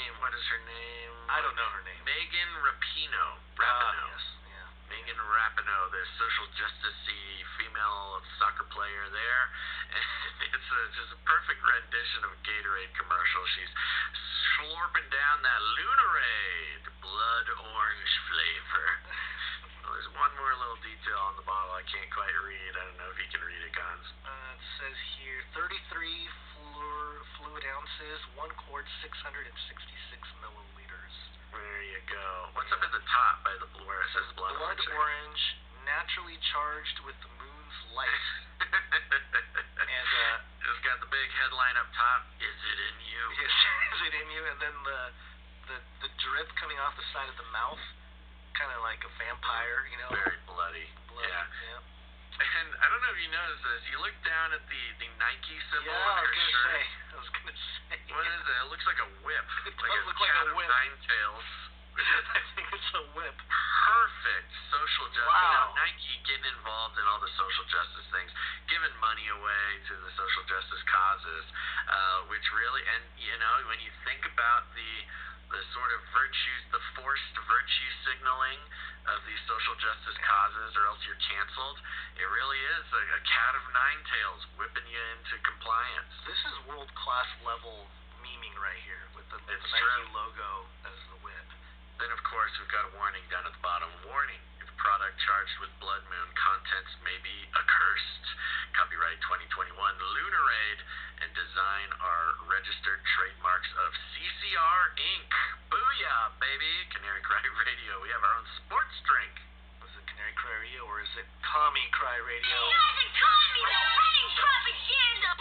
name. What is her name? I don't know her name. Megan Rapinoe. Yes. Yeah. Megan Rapinoe, the social justice-y female soccer player there. And it's just a perfect rendition of a Gatorade commercial. She's slurping down that Lunarade blood orange flavor. Well, there's one more little detail on the bottle I can't quite read. I don't know if you can read it, Gons. It says here 33 fluid ounces, 1 quart, 666 milliliters. There you go. What's up at the top by the where it says blood orange, naturally charged with the moon's light. And it's got the big headline up top. Is it in you? Is it in you? And then the drip coming off the side of the mouth, kind of like a vampire, you know. Very bloody. Yeah. And I don't know if you noticed this. You look down at the Nike symbol on your shirt. I was gonna say. What is it? It looks like a whip. It like does a look like cat a whip. of nine tails. I think it's a whip. Perfect social justice. Wow. You know, Nike getting involved in all the social justice things, giving money away to the social justice causes, which really, and you know, when you think about the sort of virtues, the forced virtue signaling of these social justice causes, or else you're canceled, it really is a cat of nine tails whipping you into compliance. This is world-class level memeing right here with the Nike logo as the whip. Then, of course, we've got a warning down at the bottom. Warning. If product charged with blood moon contents may be accursed. Copyright 2021 Lunarade and design are registered trademarks of CCR Inc. Booyah, baby. Canary Cry Radio. We have our own sports drink. Was it Canary Cry Radio or is it Commie Cry Radio? It doesn't call me the running propaganda.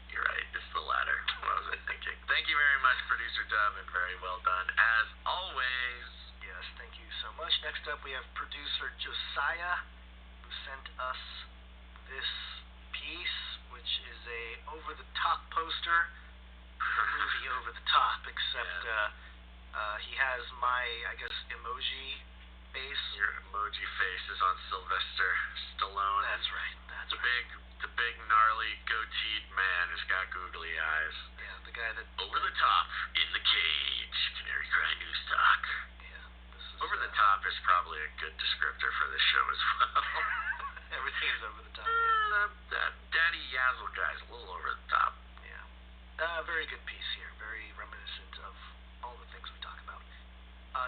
You're right, it's the latter. What was I thinking? Thank you very much, Producer Dub, and very well done, as always. Yes, thank you so much. Next up, we have Producer Josiah, who sent us this piece, which is a over-the-top poster. A movie over the top, except he has my, I guess, emoji face. Your emoji face is on Sylvester Stallone. That's right. The big gnarly goateed man who's got googly eyes. Yeah, the guy that over the top in the cage. Canary Cry News Talk. Yeah. Over the top is probably a good descriptor for this show as well. Everything is over the top. Yeah. That Daddy Yazzle guy's a little over the top. Yeah. Very good piece here. Very reminiscent of all the things we talk about.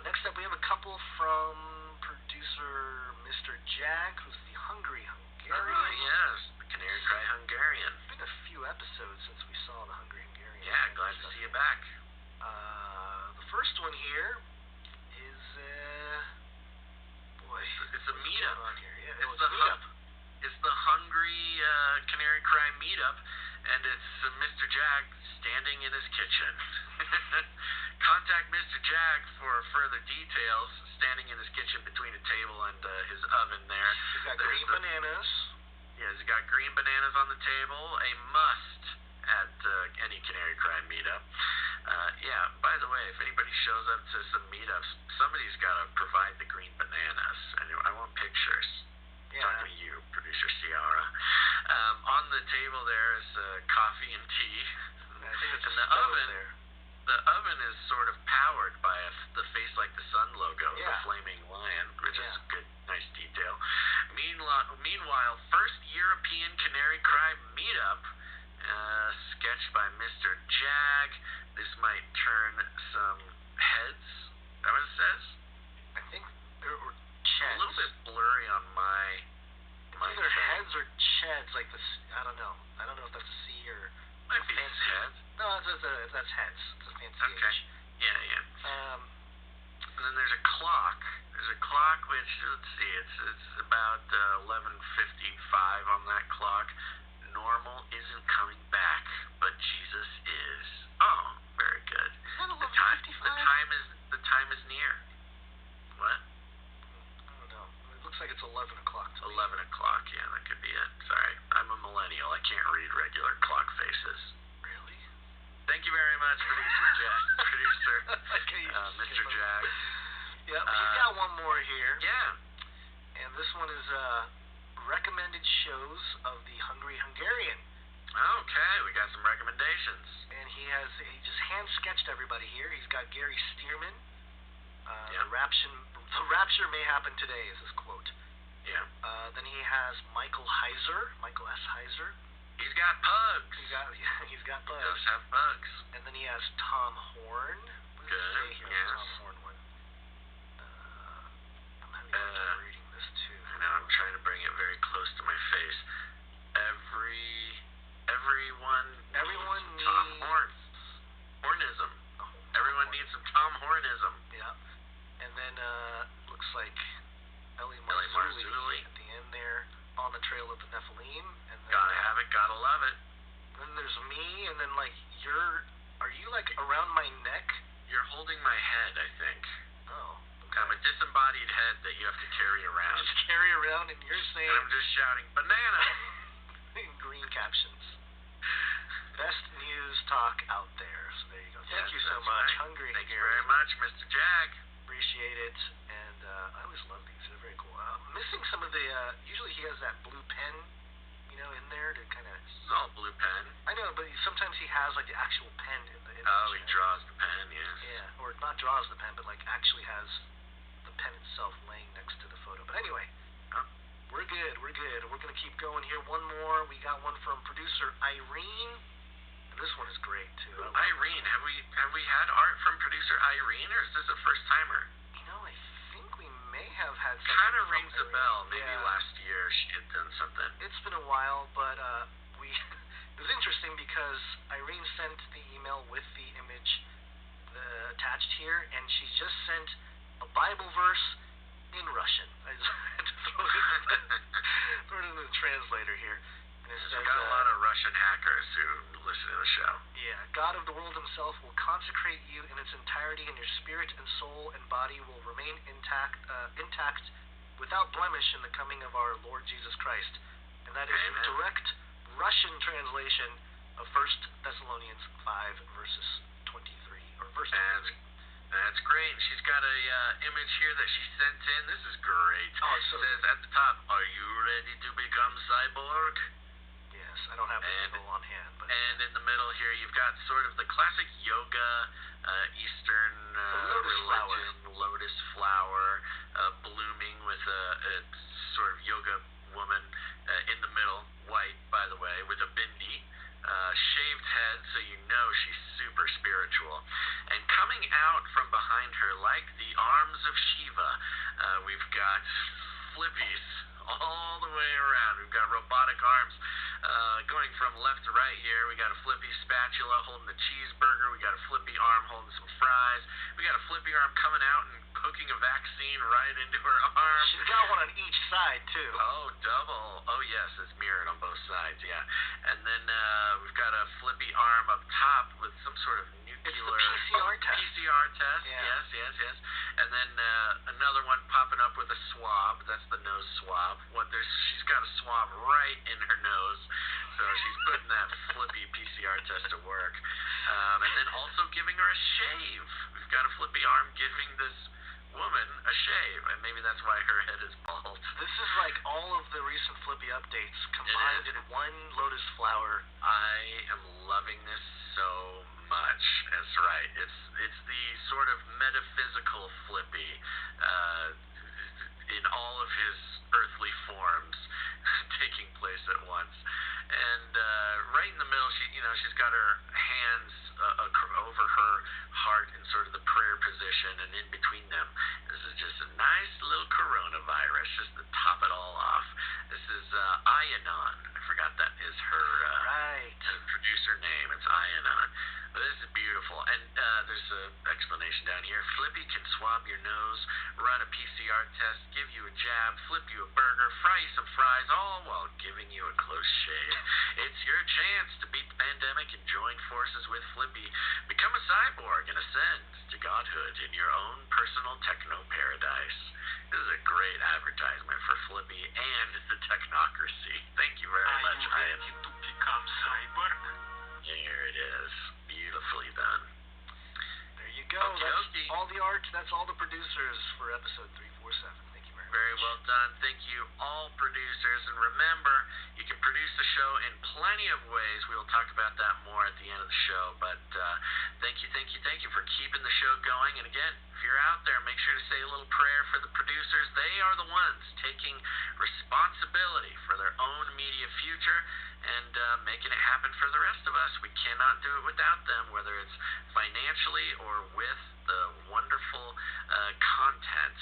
Next up, we have a couple from producer Mr. Jag, who's the Hungry Hungarian. Oh, yes. The Canary Cry Hungarian. It's been a few episodes since we saw the Hungry Hungarian. Yeah, glad to see you back. The first one here is, it's a meetup. On here? Yeah, it's the meetup. It's the Hungry Canary Cry meetup, and it's Mr. Jag standing in his kitchen. Contact Mr. Jag for further details. Standing in his kitchen between a table and his oven there. He's got green bananas. Yeah, he's got green bananas on the table. A must at any Canary Cry meetup. Yeah, by the way, if anybody shows up to some meetups, somebody's got to provide the green bananas. Anyway, I want pictures. Yeah. Talking to you, producer Ciara. On the table there is coffee and tea. I think it's in the oven. There. The oven is sort of powered by the Face Like the Sun logo, the flaming lion, which is a good, nice detail. Meanwhile, first European Canary Cry meetup, sketched by Mr. Jag. This might turn some heads. Is that what it says? I think there were cheds. A little bit blurry on my either thing. Heads or cheds, like this. I don't know. I don't know if that's a C or might be heads. No, that's heads. It's a fancy okay. H. Yeah. And then there's a clock. There's a clock which, let's see, it's about 11:55 on that clock. Normal isn't coming back, but Jesus is. Oh, very good. Is that 11:55? The time is near. What? I don't know. It looks like it's 11 o'clock. 11 o'clock. Yeah, that could be it. Sorry, I'm a millennial. I can't read regular clock faces. Really? Thank you very much, producer Jag. Mr. Jag. Yep, he's got one more here. Yeah. And this one is recommended shows of the Hungry Hungarian. Okay, we got some recommendations. And he just sketched everybody here. He's got Gary Stearman. Yeah. The rapture may happen today is his quote. Yeah. Then he has Michael S. Heiser. He's got pugs. He's got He bugs. does have bugs. And then he has Tom Horn. What does it say here? Yes. Tom Horn one. I'm having trouble reading this too. I know, I'm trying to bring it very close to my face. Everyone needs some Tom Hornism. Everyone needs some Tom Hornism. Yeah. And then looks like Ellie Marzulli at the end there, on the trail of the Nephilim. And then, Gotta have it, gotta love it. Then there's me, and then like are you like around my neck? You're holding my head, I think. Oh. Okay. I'm a disembodied head that you have to carry around. Just carry around, and you're saying. And I'm just shouting, banana! in green captions. Best news talk out there. So there you go. Thank you so much. Right. Hungry Thank you Gary. very much, Mr. Jag. Appreciate it. And I always love these. They're very cool. Missing some of the, usually he has that blue pen, in there to kind of. It's all blue pen. I know, but sometimes he has like the actual pen in the image. Oh, he draws the pen, yes. Yeah, or not draws the pen, but like actually has the pen itself laying next to the photo. But anyway, we're good. We're going to keep going here. One more. We got one from producer Irene. And this one is great too. Irene, have we had art from producer Irene, or is this a first timer? I think we may have had something. Kind of from rings a Irene. bell. Maybe Yeah. last year she had done something. It's been a while, but we. It was interesting because Irene sent the email with the image attached here, and she just sent a Bible verse in Russian. I just had to throw it in the translator here. And it says, We've got a lot of Russian hackers who listen to the show. Yeah, God of the world himself will consecrate you in its entirety, and your spirit and soul and body will remain intact without blemish in the coming of our Lord Jesus Christ. And that is Amen. a direct Russian translation of 1 Thessalonians 5, verses 23, or verse 23. That's great. She's got a image here that she sent in. This is great. Oh, it's so it says at the top, "Are you ready to become cyborg?" Yes, I don't have the symbol on hand. But and in the middle here, you've got sort of the classic yoga, Eastern religion, lotus flower, blooming with a sort of yoga woman in the middle, white, by the way, with a bindi. Shaved head, so you know she's super spiritual. And coming out from behind her, like the arms of Shiva, we've got flippies all the way around. We've got robotic arms going from left to right here. We got a flippy spatula holding the cheeseburger. We got a flippy arm holding some fries. We got a flippy arm coming out and hooking a vaccine right into her arm. She's got one on each side, too. Oh, double. Oh, yes, it's mirrored on both sides, yeah. And then we've got a flippy arm up top with some sort of nuclear... It's the PCR test. PCR test, Yeah. yes. And then another one popping up with a swab. That's the nose swab. She's got a swab right in her nose, so she's putting that flippy PCR test to work. And then also giving her a shave. We've got a flippy arm giving this woman a shave, and maybe that's why her head is bald. This is like all of the recent Flippy updates combined in one lotus flower. I am loving this so much. That's right. It's the sort of metaphysical Flippy in all of his earthly forms taking place at once. And right in the middle, she's got her hands over her heart in sort of the prayer position, and in between them, this is just a nice little coronavirus, just to top it all off. This is Ianon. I forgot that is her producer name. It's Ianon. But this is beautiful. And there's an explanation down here. Flippy can swab your nose, run a PCR test, give you a jab, flip you a burger, fry you some fries, all while giving you a close shave. It's your chance to beat the pandemic and join forces with Flippy. Become a cyborg and ascend to godhood in your own personal techno paradise. This is a great advertisement for Flippy and the technocracy. Thank you very much, Ian. Are you ready to become cyborg? Here it is. Beautifully done. There you go. That's all the art. That's all the producers for episode 347. Thank you very much. Very well done. Thank you, all producers. And remember, you can produce the show in plenty of ways. We will talk about that more at the end of the show. But thank you for keeping the show going. And again, if you're out there, make sure to say a little prayer for the producers. They are the ones taking responsibility for their own media future and making it happen for the rest of us. We cannot do it without them, whether it's financially or with the wonderful content.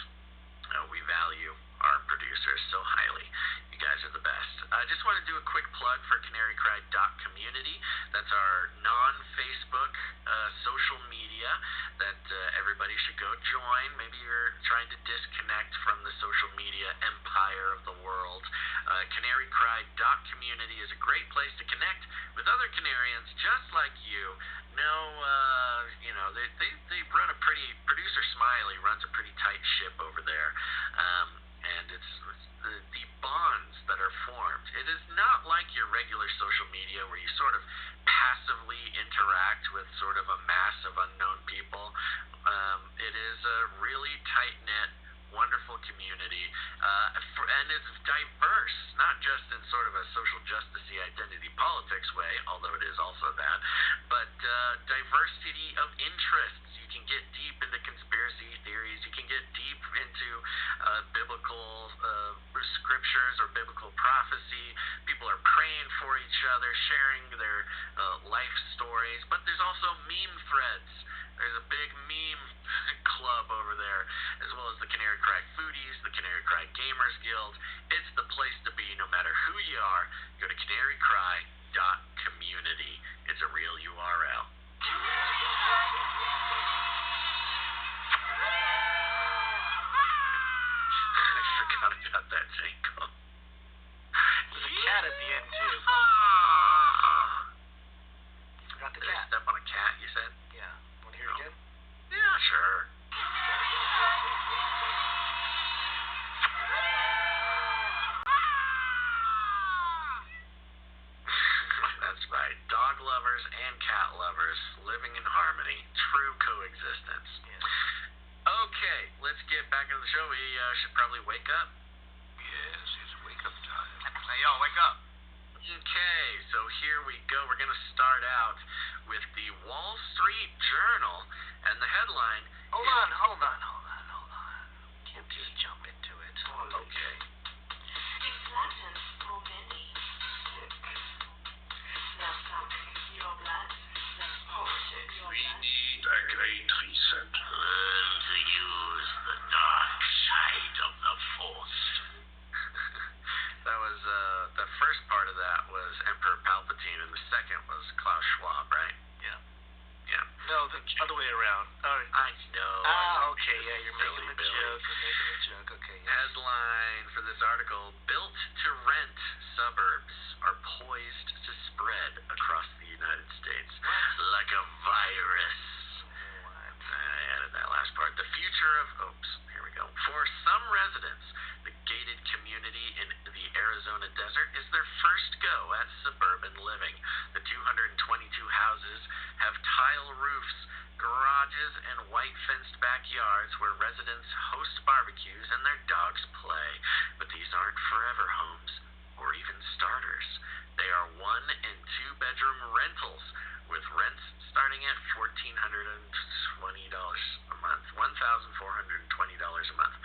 We value our producers so highly. You guys are the best. I just want to do a quick plug for CanaryCry.community. That's our non-Facebook social media that everybody should go join. Maybe you're trying to disconnect from the social media empire of the world. CanaryCry.community is a great place to connect with other Canarians just like you. They run a pretty, producer Smiley runs a pretty tight ship over there. And it's the bonds that are formed. It is not like your regular social media where you sort of passively interact with sort of a mass of unknown people. It is a really tight-knit, wonderful community, and it's diverse, not just in sort of a social justice-y identity politics way, although it is also that, but diversity of interests. You can get deep into conspiracy theories. You can get deep into biblical scriptures or biblical prophecy. People are praying for each other, sharing their life stories, but there's also meme threads. There's a big meme club over there, as well as the Canary Cry Foodies, the Canary Cry Gamers Guild. It's the place to be no matter who you are. Go to canarycry.community. It's a real URL. I forgot about that jingle. There's a cat at the end, too. Forgot the Did I cat. step on a cat, you said? Yeah. Want to hear it again? Yeah, sure. That's right. Dog lovers and cat lovers living in harmony. True coexistence. Yes. Okay, let's get back into the show. We should probably wake up. Yes, it's wake-up time. Hey, yo, wake up. Okay, so here we go. We're going to start out with the Wall Street Journal, and the headline... Hold on. Can't just jump into it. Okay. It's Latin for many. Now suck your blood. Now politics. We need a great reset. Learn to use the dark side of the Force. That was, the first part of that was Emperor Palpatine, and the second was Klaus Schwab, right? Yeah. Yeah. No, the other way around. All right. I know. Okay, yeah, you're making the joke. Okay, yeah. Headline for this article: Built to rent suburbs are poised to spread across the United States like a virus. I added that last part. The future of... Oops, here we go. For some residents, the gated community in the Arizona desert is their first go at suburban living. The 222 houses have tile roofs, garages, and white fenced backyards where residents host barbecues and their dogs play. But these aren't forever homes or even starters. They are 1- and 2-bedroom rentals with rents starting at $1,420 a month. $1,420 a month.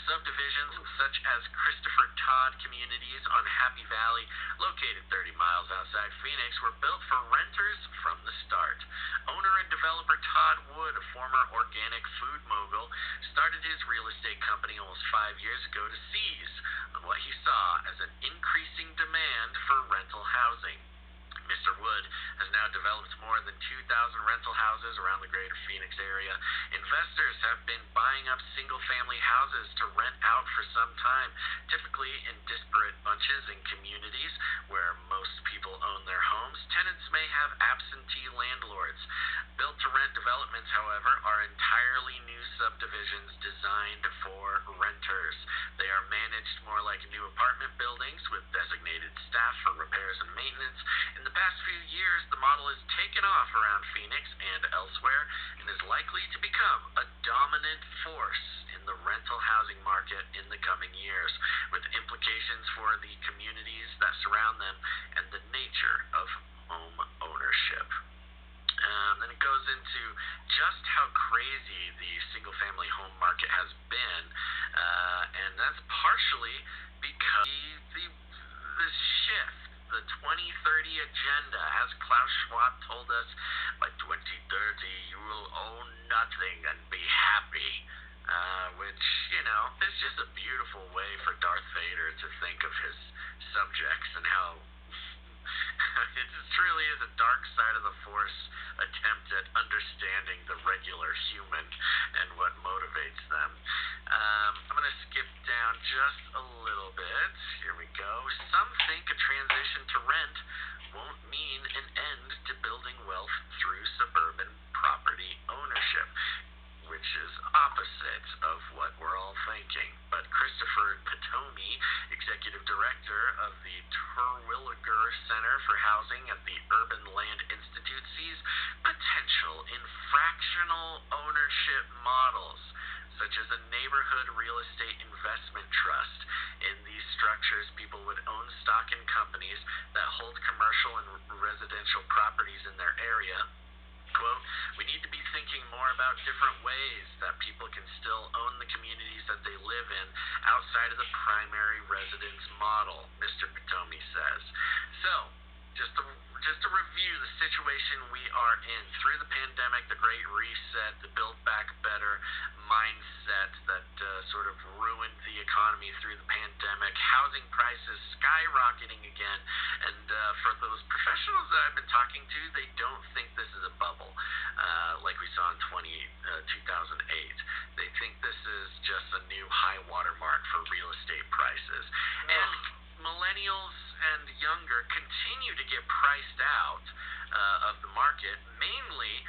Subdivisions such as Christopher Todd communities on Happy Valley, located 30 miles outside Phoenix, were built for renters from the start. Owner and developer Todd Wood, a former organic food mogul, started his real estate company almost 5 years ago to seize on what he saw as an increasing demand for rental housing. Mr. Wood has now developed more than 2,000 rental houses around the greater Phoenix area. Investors have been buying up single-family houses to rent out for some time, typically in disparate bunches in communities where most people own their homes. Tenants may have absentee landlords. Built-to-rent developments, however, are entirely new subdivisions designed for renters. They are managed more like new apartment buildings with designated staff for repairs and maintenance. In the past few years, the model has taken off around Phoenix and elsewhere and is likely to become a dominant force in the rental housing market in the coming years. just how crazy the single-family home market has been, and that's partially because the shift, the 2030 agenda, as Klaus Schwab told us, by 2030 you will own nothing and be happy. Which, is just a beautiful way for Darth Vader to think of his subjects and how it truly is a dark side of the Force attempt at understanding the regular human and what motivates them. I'm going to skip down just a little bit. Here we go. Some think a transition to rent won't mean an end to building wealth through suburban property ownership, which is opposite of what we're all thinking. But Christopher Potomi, executive director of the Terwilliger Center for Housing at the Urban Land Institute, sees potential in fractional ownership models, such as a neighborhood real estate investment trust. In these structures, people would own stock in companies that hold commercial and residential properties in their area. Quote, we need to be thinking more about different ways that people can still own the communities that they live in outside of the primary residence model, Mr. Potomi says. So, just to review the situation we are in through the pandemic, the Great Reset, the Build Back Better mindset that sort of ruined the economy through the pandemic, housing prices skyrocketing again, and for those professionals that I've been talking to, they don't think this is a bubble like we saw in 2008. They think this is just a new high water mark for real estate prices. And millennials and younger continue to get priced out of the market, mainly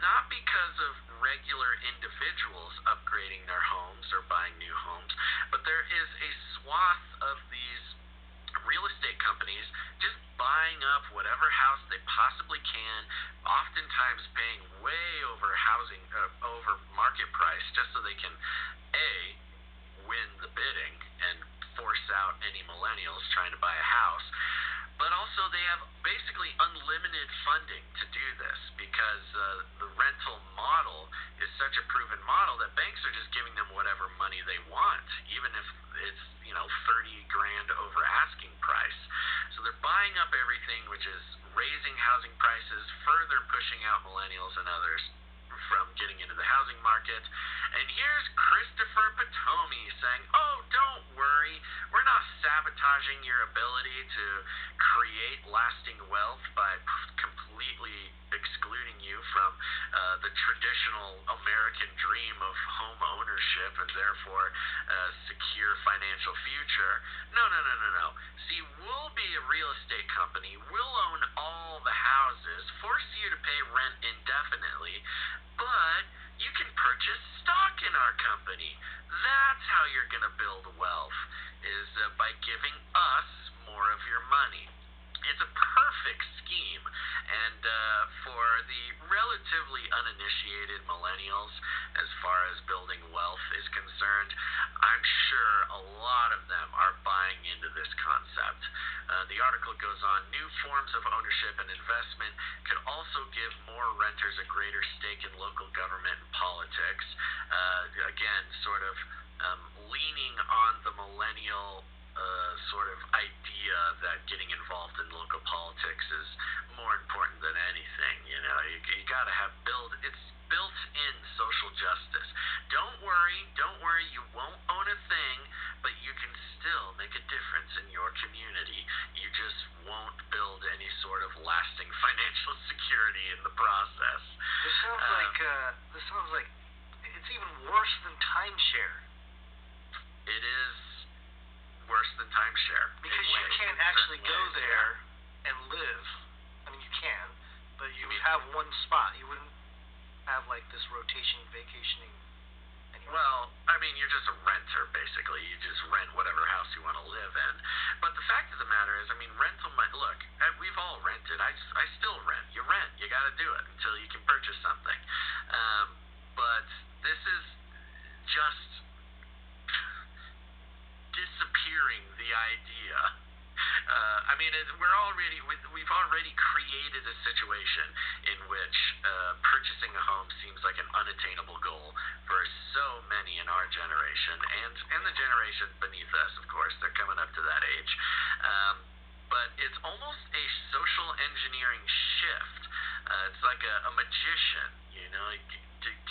not because of regular individuals upgrading their homes or buying new homes, but there is a swath of these real estate companies just buying up whatever house they possibly can, oftentimes paying way over over market price, just so they can win the bidding and force out any millennials trying to buy a house. But also they have basically unlimited funding to do this, because the rental model is such a proven model that banks are just giving them whatever money they want, even if it's 30 grand over asking price. So they're buying up everything, which is raising housing prices, further pushing out millennials and others from getting into the housing market. And here's Christopher Potomi saying, oh, don't worry, we're not sabotaging your ability to create lasting wealth by completely excluding you from the traditional American dream of home ownership and therefore secure financial future. No. See, we'll be a real estate company. We'll own all the houses, force you to pay rent indefinitely, but you can purchase stock in our company. That's how you're going to build wealth, is by giving us more of your money. It's a perfect scheme, and for the relatively uninitiated millennials, as far as building wealth is concerned, I'm sure a lot of them are buying into this concept. The article goes on, new forms of ownership and investment could also give more renters a greater stake in local government and politics. Again, sort of leaning on the millennial sort of idea that getting involved in local politics is more important than anything. You got to have it's built-in social justice. Don't worry, you won't own a thing, but you can still make a difference in your community. You just won't build any sort of lasting financial security in the process. This sounds like it's even worse than timeshare. It is worse than timeshare. Because you can't actually go there and live. I mean, you can, but you would have one spot. You wouldn't have like this rotation vacationing anywhere. Well, I mean, you're just a renter, basically. You just rent whatever house you want to live in. But the fact of the matter is, I mean, rental money, look, we've all rented. I still rent. You rent. You got to do it until you can purchase something. But this is just disappearing the idea. I mean, we've already created a situation in which purchasing a home unattainable goal for so many in our generation and the generation beneath us, of course. They're coming up to that age. But it's almost a social engineering shift. It's like a magician,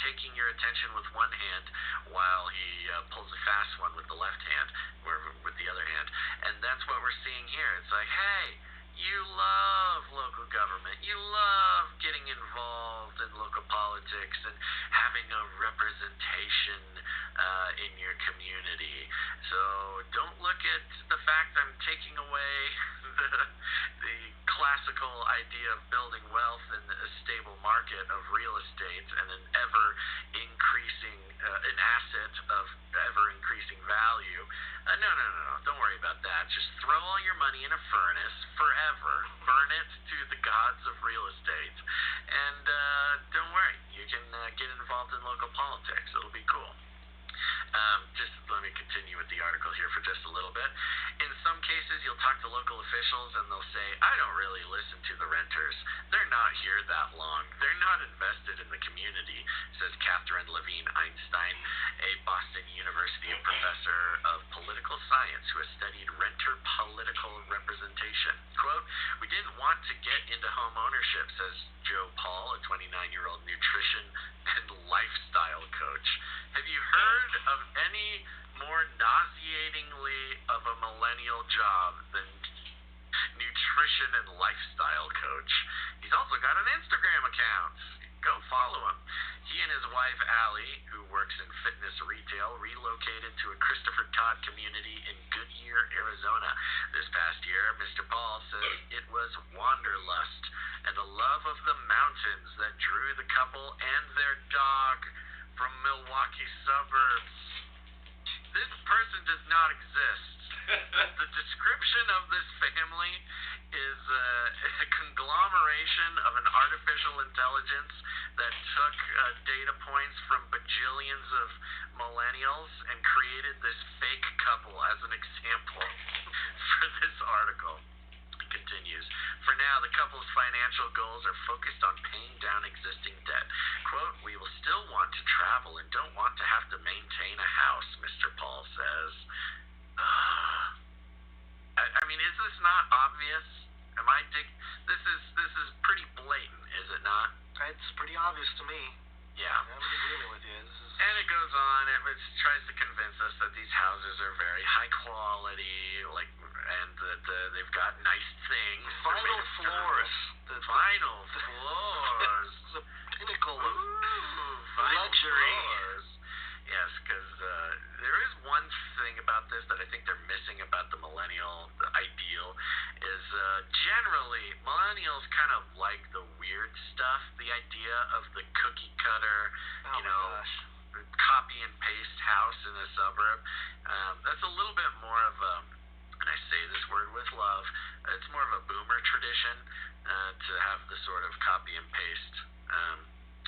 taking your attention with one hand while he pulls a fast one with the left hand or with the other hand. And that's what we're seeing here. It's like, hey, you love local government. You love getting involved in local politics and having a representation in your community. So don't look at the fact I'm taking away the classical idea of building wealth in a stable market of real estate and an ever-increasing, an asset of ever-increasing value. No. Don't worry about that. Just throw all your money in a furnace forever. Burn it to the gods of real estate. And don't worry. You can get involved in local politics. It'll be cool. Just let me continue with the article here for just a little bit. In some cases, you'll talk to local officials and they'll say, I don't really listen to the renters. They're not here that long. They're not invested in the community, says Catherine Levine Einstein, a Boston University professor of political science who has studied renter political representation. Quote, we didn't want to get into home ownership, says Joe Paul, a 29-year-old nutrition and lifestyle coach. Have you heard of any more nauseatingly of a millennial job than nutrition and lifestyle coach? He's also got an Instagram account. Go follow him. He and his wife, Allie, who works in fitness retail, relocated to a Christopher Todd community in Goodyear, Arizona this past year. Mr. Paul says it was wanderlust and a love of the mountains that drew the couple and their dog from Milwaukee suburbs. This person does not exist. The description of this family is a conglomeration of an artificial intelligence that took data points from bajillions of millennials and created this fake couple as an example for this article. Continues. For now, the couple's financial goals are focused on paying down existing debt. Quote, we will still want to travel and don't want to have to maintain a house, Mr. Paul says. I mean, is this not obvious? This is pretty blatant, is it not? It's pretty obvious to me. Yeah. I'm in agreement with you. And it goes on, it tries to convince us that these houses are very high quality, and that they've got nice things. Vinyl floors. Vinyl floors. The pinnacle of luxury. Floors. Yes, because there is one thing about this that I think they're missing about the millennial ideal is generally millennials kind of like the weird stuff, the idea of the cookie cutter, copy and paste house in a suburb. That's a little bit more of a, and I say this word with love, it's more of a boomer tradition to have the sort of copy and paste.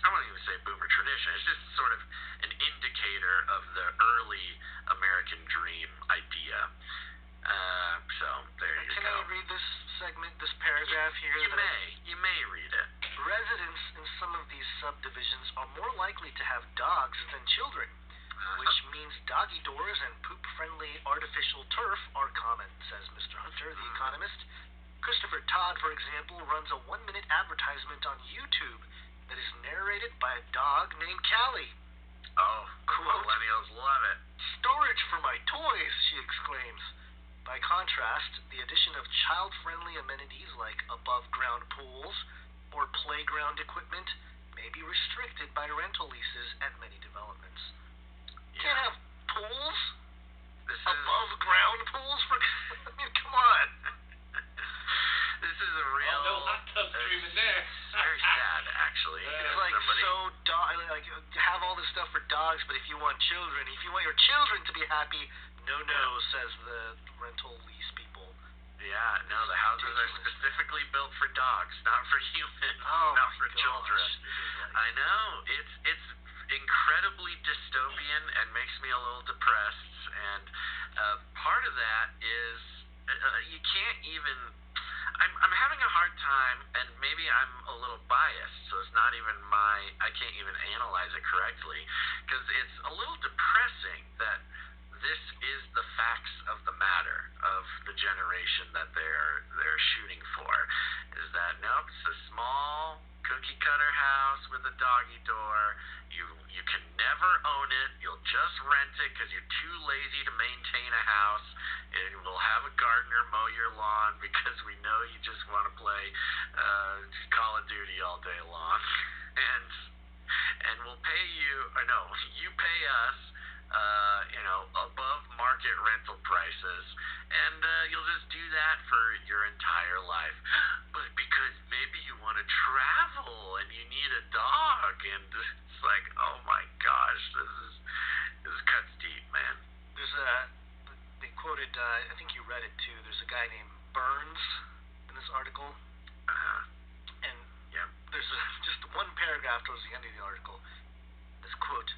I won't even say boomer tradition. It's just sort of an indicator of the early American dream idea. So there you go. Can I read this segment, this paragraph here? You may read it. Residents in some of these subdivisions are more likely to have dogs than children, which means doggy doors and poop-friendly artificial turf are common, says Mr. Hunter, the economist. Christopher Todd, for example, runs a 1-minute advertisement on YouTube that is narrated by a dog named Callie. Oh, quote, millennials love it. Storage for my toys, she exclaims. By contrast, the addition of child-friendly amenities like above-ground pools or playground equipment may be restricted by rental leases at many developments. You can't have pools? Above-ground pools? I mean, come on. This is a real... no hot tub streaming there. Very sad, actually. It's like have all this stuff for dogs, but if you want your children to be happy, no, says the rental lease people. Yeah, no, the houses are specifically built for dogs, not for humans, not for children. I know, it's incredibly dystopian and makes me a little depressed, and part of that is you can't even... I'm having a hard time, and maybe I'm a little biased, so it's not even I can't even analyze it correctly, because it's a little depressing that this is the facts of the matter of the generation that they're shooting for. Is that nope? It's a small cookie cutter house with a doggy door. You can never own it. You'll just rent it because you're too lazy to maintain a house. It will have a gardener mow your lawn because we know you just want to play Call of Duty all day long, and we'll pay you. Or no, you pay us. Above market rental prices, and you'll just do that for your entire life. But because maybe you want to travel and you need a dog, and it's like, oh my gosh, this cuts deep, man. They quoted, I think you read it too. There's a guy named Burns in this article, and yeah, there's just one paragraph towards the end of the article. This quote.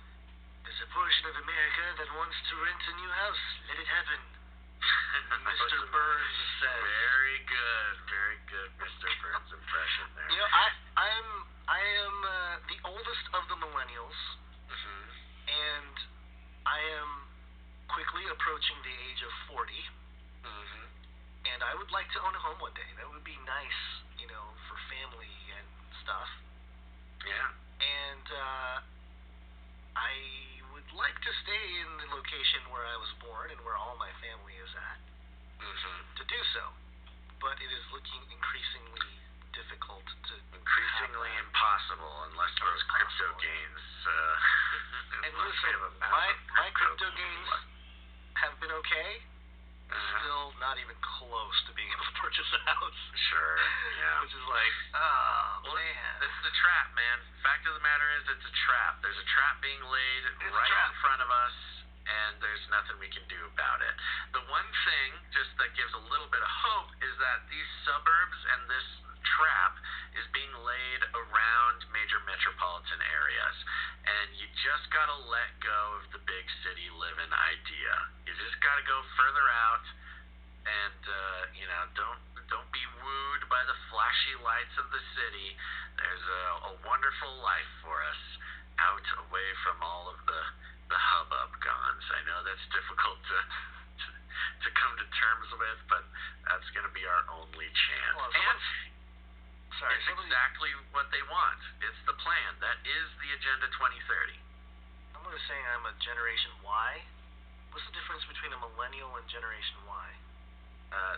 There's a portion of America that wants to rent a new house. Let it happen. Mr. Burns says. Very good, Mr. Burns impression there. I am the oldest of the millennials, and I am quickly approaching the age of 40, and I would like to own a home one day. That would be nice, for family and stuff. Yeah. And I would like to stay in the location where I was born and where all my family is at to do so. But it is looking increasingly difficult to increasingly impossible unless those crypto gains and listen, my crypto gains have been okay. Still not even close to being able to purchase a house. Sure, yeah. Which is like, oh, well, man. It's the trap, man. Fact of the matter is, it's a trap. There's a trap being laid in front of us, and there's nothing we can do about it. The one thing, just that gives a little bit of hope, is that these suburbs and this trap is being laid around major metropolitan areas, and you just gotta let go of the big city living idea. You just gotta go further out, and don't be wooed by the flashy lights of the city. There's a wonderful life for us out away from all of the hubbub guns. I know that's difficult to come to terms with, but that's gonna be our only chance. Well, it's exactly what they want. It's the plan. That is the Agenda 2030. Someone is saying I'm a Generation Y. What's the difference between a millennial and Generation Y?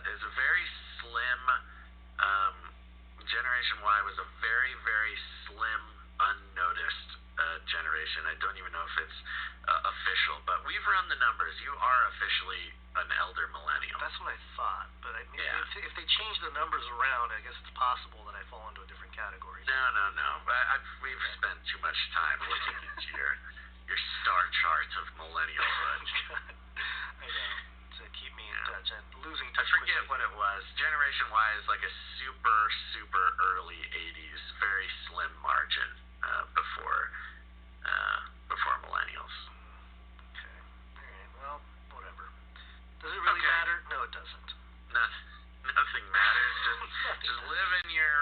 There's a very slim. Generation Y was a very, very slim, unnoticed generation. I don't even know if it's official, but we've run the numbers. You are officially an elder millennial. That's what I thought, but I mean, if they change the numbers around, I guess it's possible that I fall into a different category. No. We've spent too much time looking into your star chart of millennialhood. I know. To keep me in touch. I'm losing touch. I forget what it was. Generation Y is like a super, super early 80s, very slim margin before millennials. Okay. All right. Well, whatever. Does it really matter? No, it doesn't. Nothing matters. Just live in your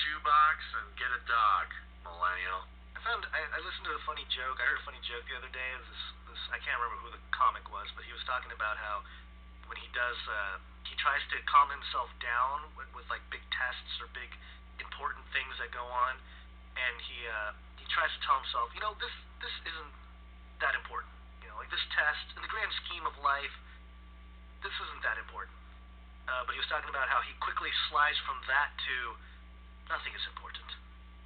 shoebox and get a dog, millennial. I listened to a funny joke. I heard a funny joke the other day. It was this I can't remember who the comic was, but he was talking about how when he does, he tries to calm himself down with like big tests or big important things that go on, and he tries to tell himself, this isn't that important. Like this test, in the grand scheme of life, this isn't that important. But he was talking about how he quickly slides from that to nothing is important.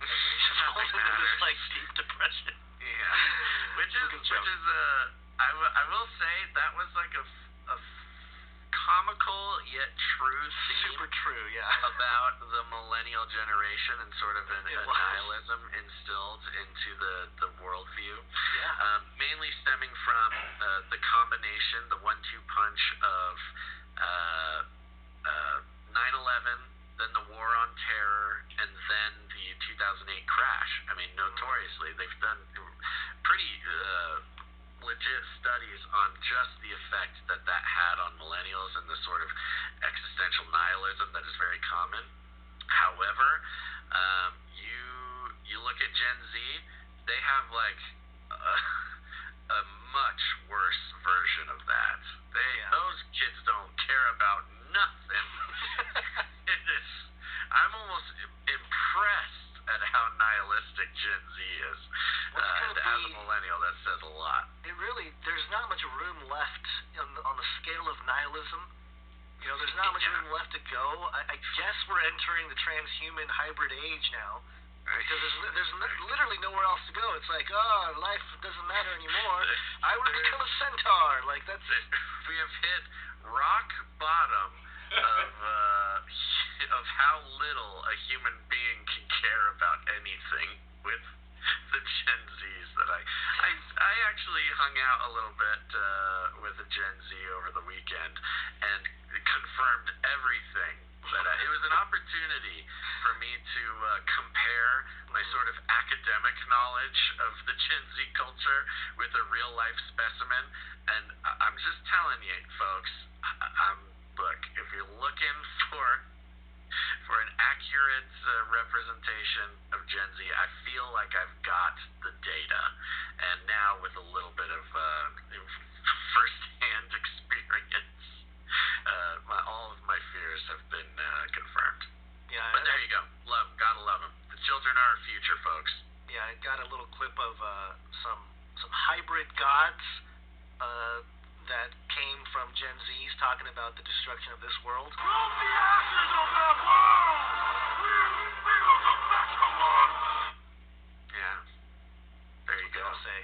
And he's just falls into this like deep depression. Yeah, which is I will say that was like a comical yet true theme. Super true, yeah. About the millennial generation and sort of a nihilism instilled into the worldview. Yeah. Mainly stemming from the combination, the 1-2 punch of 9/11, then the War on Terror, and then the 2008 crash. I mean, notoriously, they've done pretty legit studies studies on just the effect that that had on millennials and the sort of existential nihilism that is very common. However, you look at Gen Z, they have like a much worse version of that. Those kids don't care about nothing. It is. I'm almost impressed at how nihilistic Gen Z is. And as a millennial, that says a lot. There's not much room left on the scale of nihilism. There's not much room left to go. I guess we're entering the transhuman hybrid age now. Because there's literally nowhere else to go. It's like, life doesn't matter anymore. I would become a centaur. Like, that's it. We have hit rock bottom of how little a human being can care about anything with the Gen Zs that I actually hung out a little bit with a Gen Z over the weekend and confirmed everything. It was an opportunity for me to compare my sort of academic knowledge of the Gen Z culture with a real life specimen, and I'm just telling you, folks, look, if you're looking for an accurate representation of Gen Z, I feel like I've got the data, and now with a little bit of first-hand experience, all of my fears have been confirmed. Yeah, but there you go. Gotta love them. The children are our future, folks. Yeah, I got a little clip of some hybrid gods that came from Gen Zs talking about the destruction of this world. Move the ashes of that world! We will come back to one! Yeah. There you go. I'll say.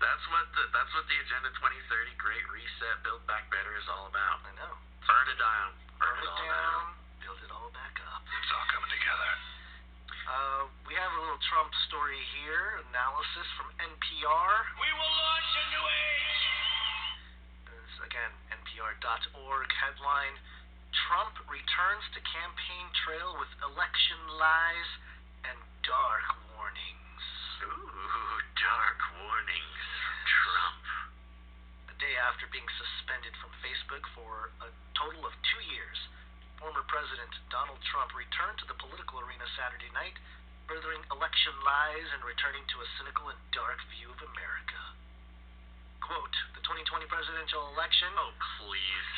That's what the Agenda 2030 Great Reset Build Back Better is all about. I know. Burn it down. Burn it down. Build it all back up. It's all coming together. We have a little Trump story here, analysis from NPR. We will launch a new age! This is, again, NPR.org headline, Trump returns to campaign trail with election lies and dark warnings. Ooh, dark warnings from Trump. A day after being suspended from Facebook for a total of 2 years, former President Donald Trump returned to the political arena Saturday night, furthering election lies and returning to a cynical and dark view of America. Quote, the 2020 presidential election... Oh, please.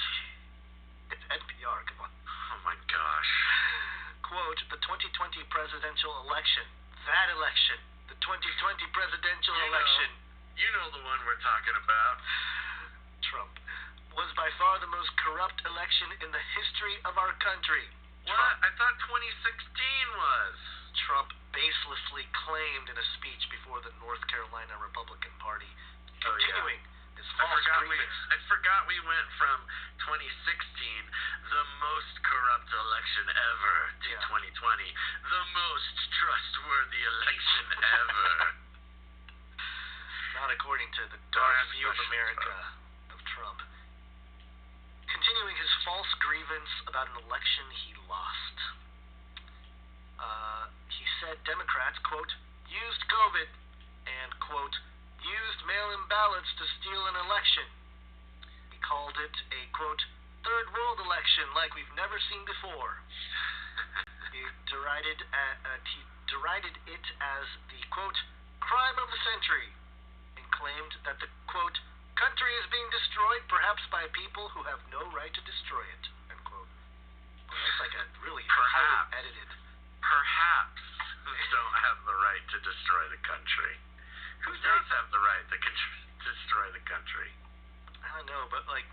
It's NPR, come on. Oh, my gosh. Quote, the 2020 presidential election, that election, the 2020 presidential election... You know the one we're talking about. Trump. Was by far the most corrupt election in the history of our country. What? I thought 2016 was. Trump baselessly claimed in a speech before the North Carolina Republican Party, continuing his false grievance. I forgot we went from 2016, the most corrupt election ever, to 2020, the most trustworthy election ever. Not according to the dark view of America of Trump. Continuing his false grievance about an election he lost. He said Democrats, quote, used COVID and, quote, used mail-in ballots to steal an election. He called it a, quote, third world election like we've never seen before. He derided it as the, quote, crime of the century, and claimed that the, quote, country is being destroyed perhaps by people who have no right to destroy it, end quote. Well, that's like a really highly edited. Perhaps don't have the right to destroy the country. Who does have the right to destroy the country? I don't know, but like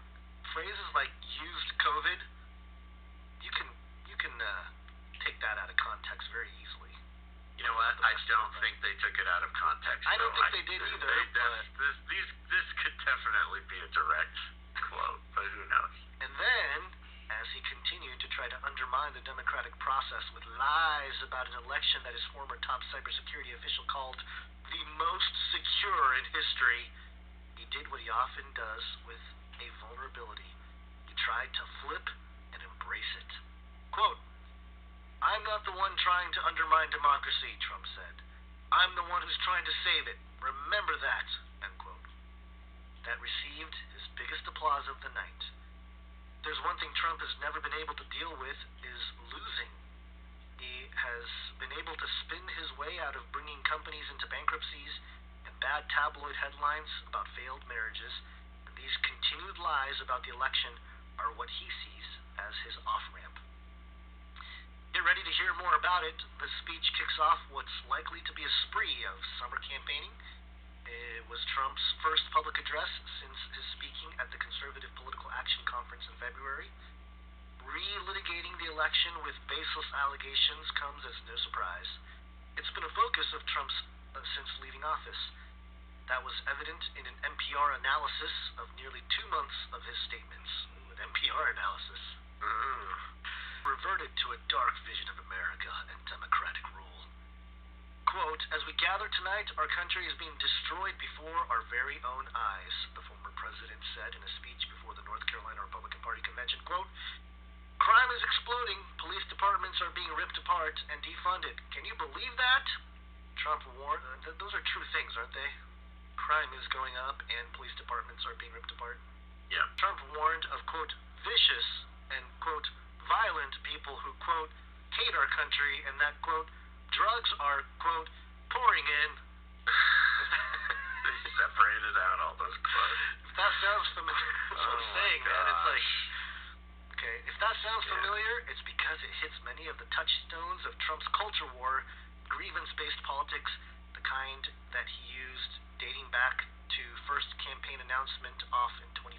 phrases like used COVID, you can take that out of context very easily. You know what? I don't think they took it out of context. I don't think they did either. This could definitely be a direct quote, but who knows? And then, as he continued to try to undermine the democratic process with lies about an election that his former top cybersecurity official called the most secure in history, he did what he often does with a vulnerability. He tried to flip and embrace it. Quote, I'm not the one trying to undermine democracy, Trump said. I'm the one who's trying to save it. Remember that, end quote. that received his biggest applause of the night. There's one thing Trump has never been able to deal with is losing. He has been able to spin his way out of bringing companies into bankruptcies and bad tabloid headlines about failed marriages, and these continued lies about the election are what he sees as his off-ramp. Get ready to hear more about it. The speech kicks off what's likely to be a spree of summer campaigning. It was Trump's first public address since his speaking at the Conservative Political Action Conference in February. Relitigating the election with baseless allegations comes as no surprise. It's been a focus of Trump's since leaving office. That was evident in an NPR analysis of nearly 2 months of his statements. An NPR analysis. Reverted to a dark vision of America and democratic rule. Quote, as we gather tonight, our country is being destroyed before our very own eyes, the former president said in a speech before the North Carolina Republican Party convention. Quote, crime is exploding, police departments are being ripped apart and defunded. Can you believe that? Trump warned, those are true things, aren't they? Crime is going up and police departments are being ripped apart. Yeah. Trump warned of, quote, vicious and, quote, violent people who, quote, hate our country and that, quote, drugs are, quote, pouring in. They separated out all those quotes. If that sounds familiar, that's what I'm saying, man. It's like, okay, if that sounds familiar, it's because it hits many of the touchstones of Trump's culture war, grievance-based politics, the kind that he used dating back to first campaign announcement off in 2015.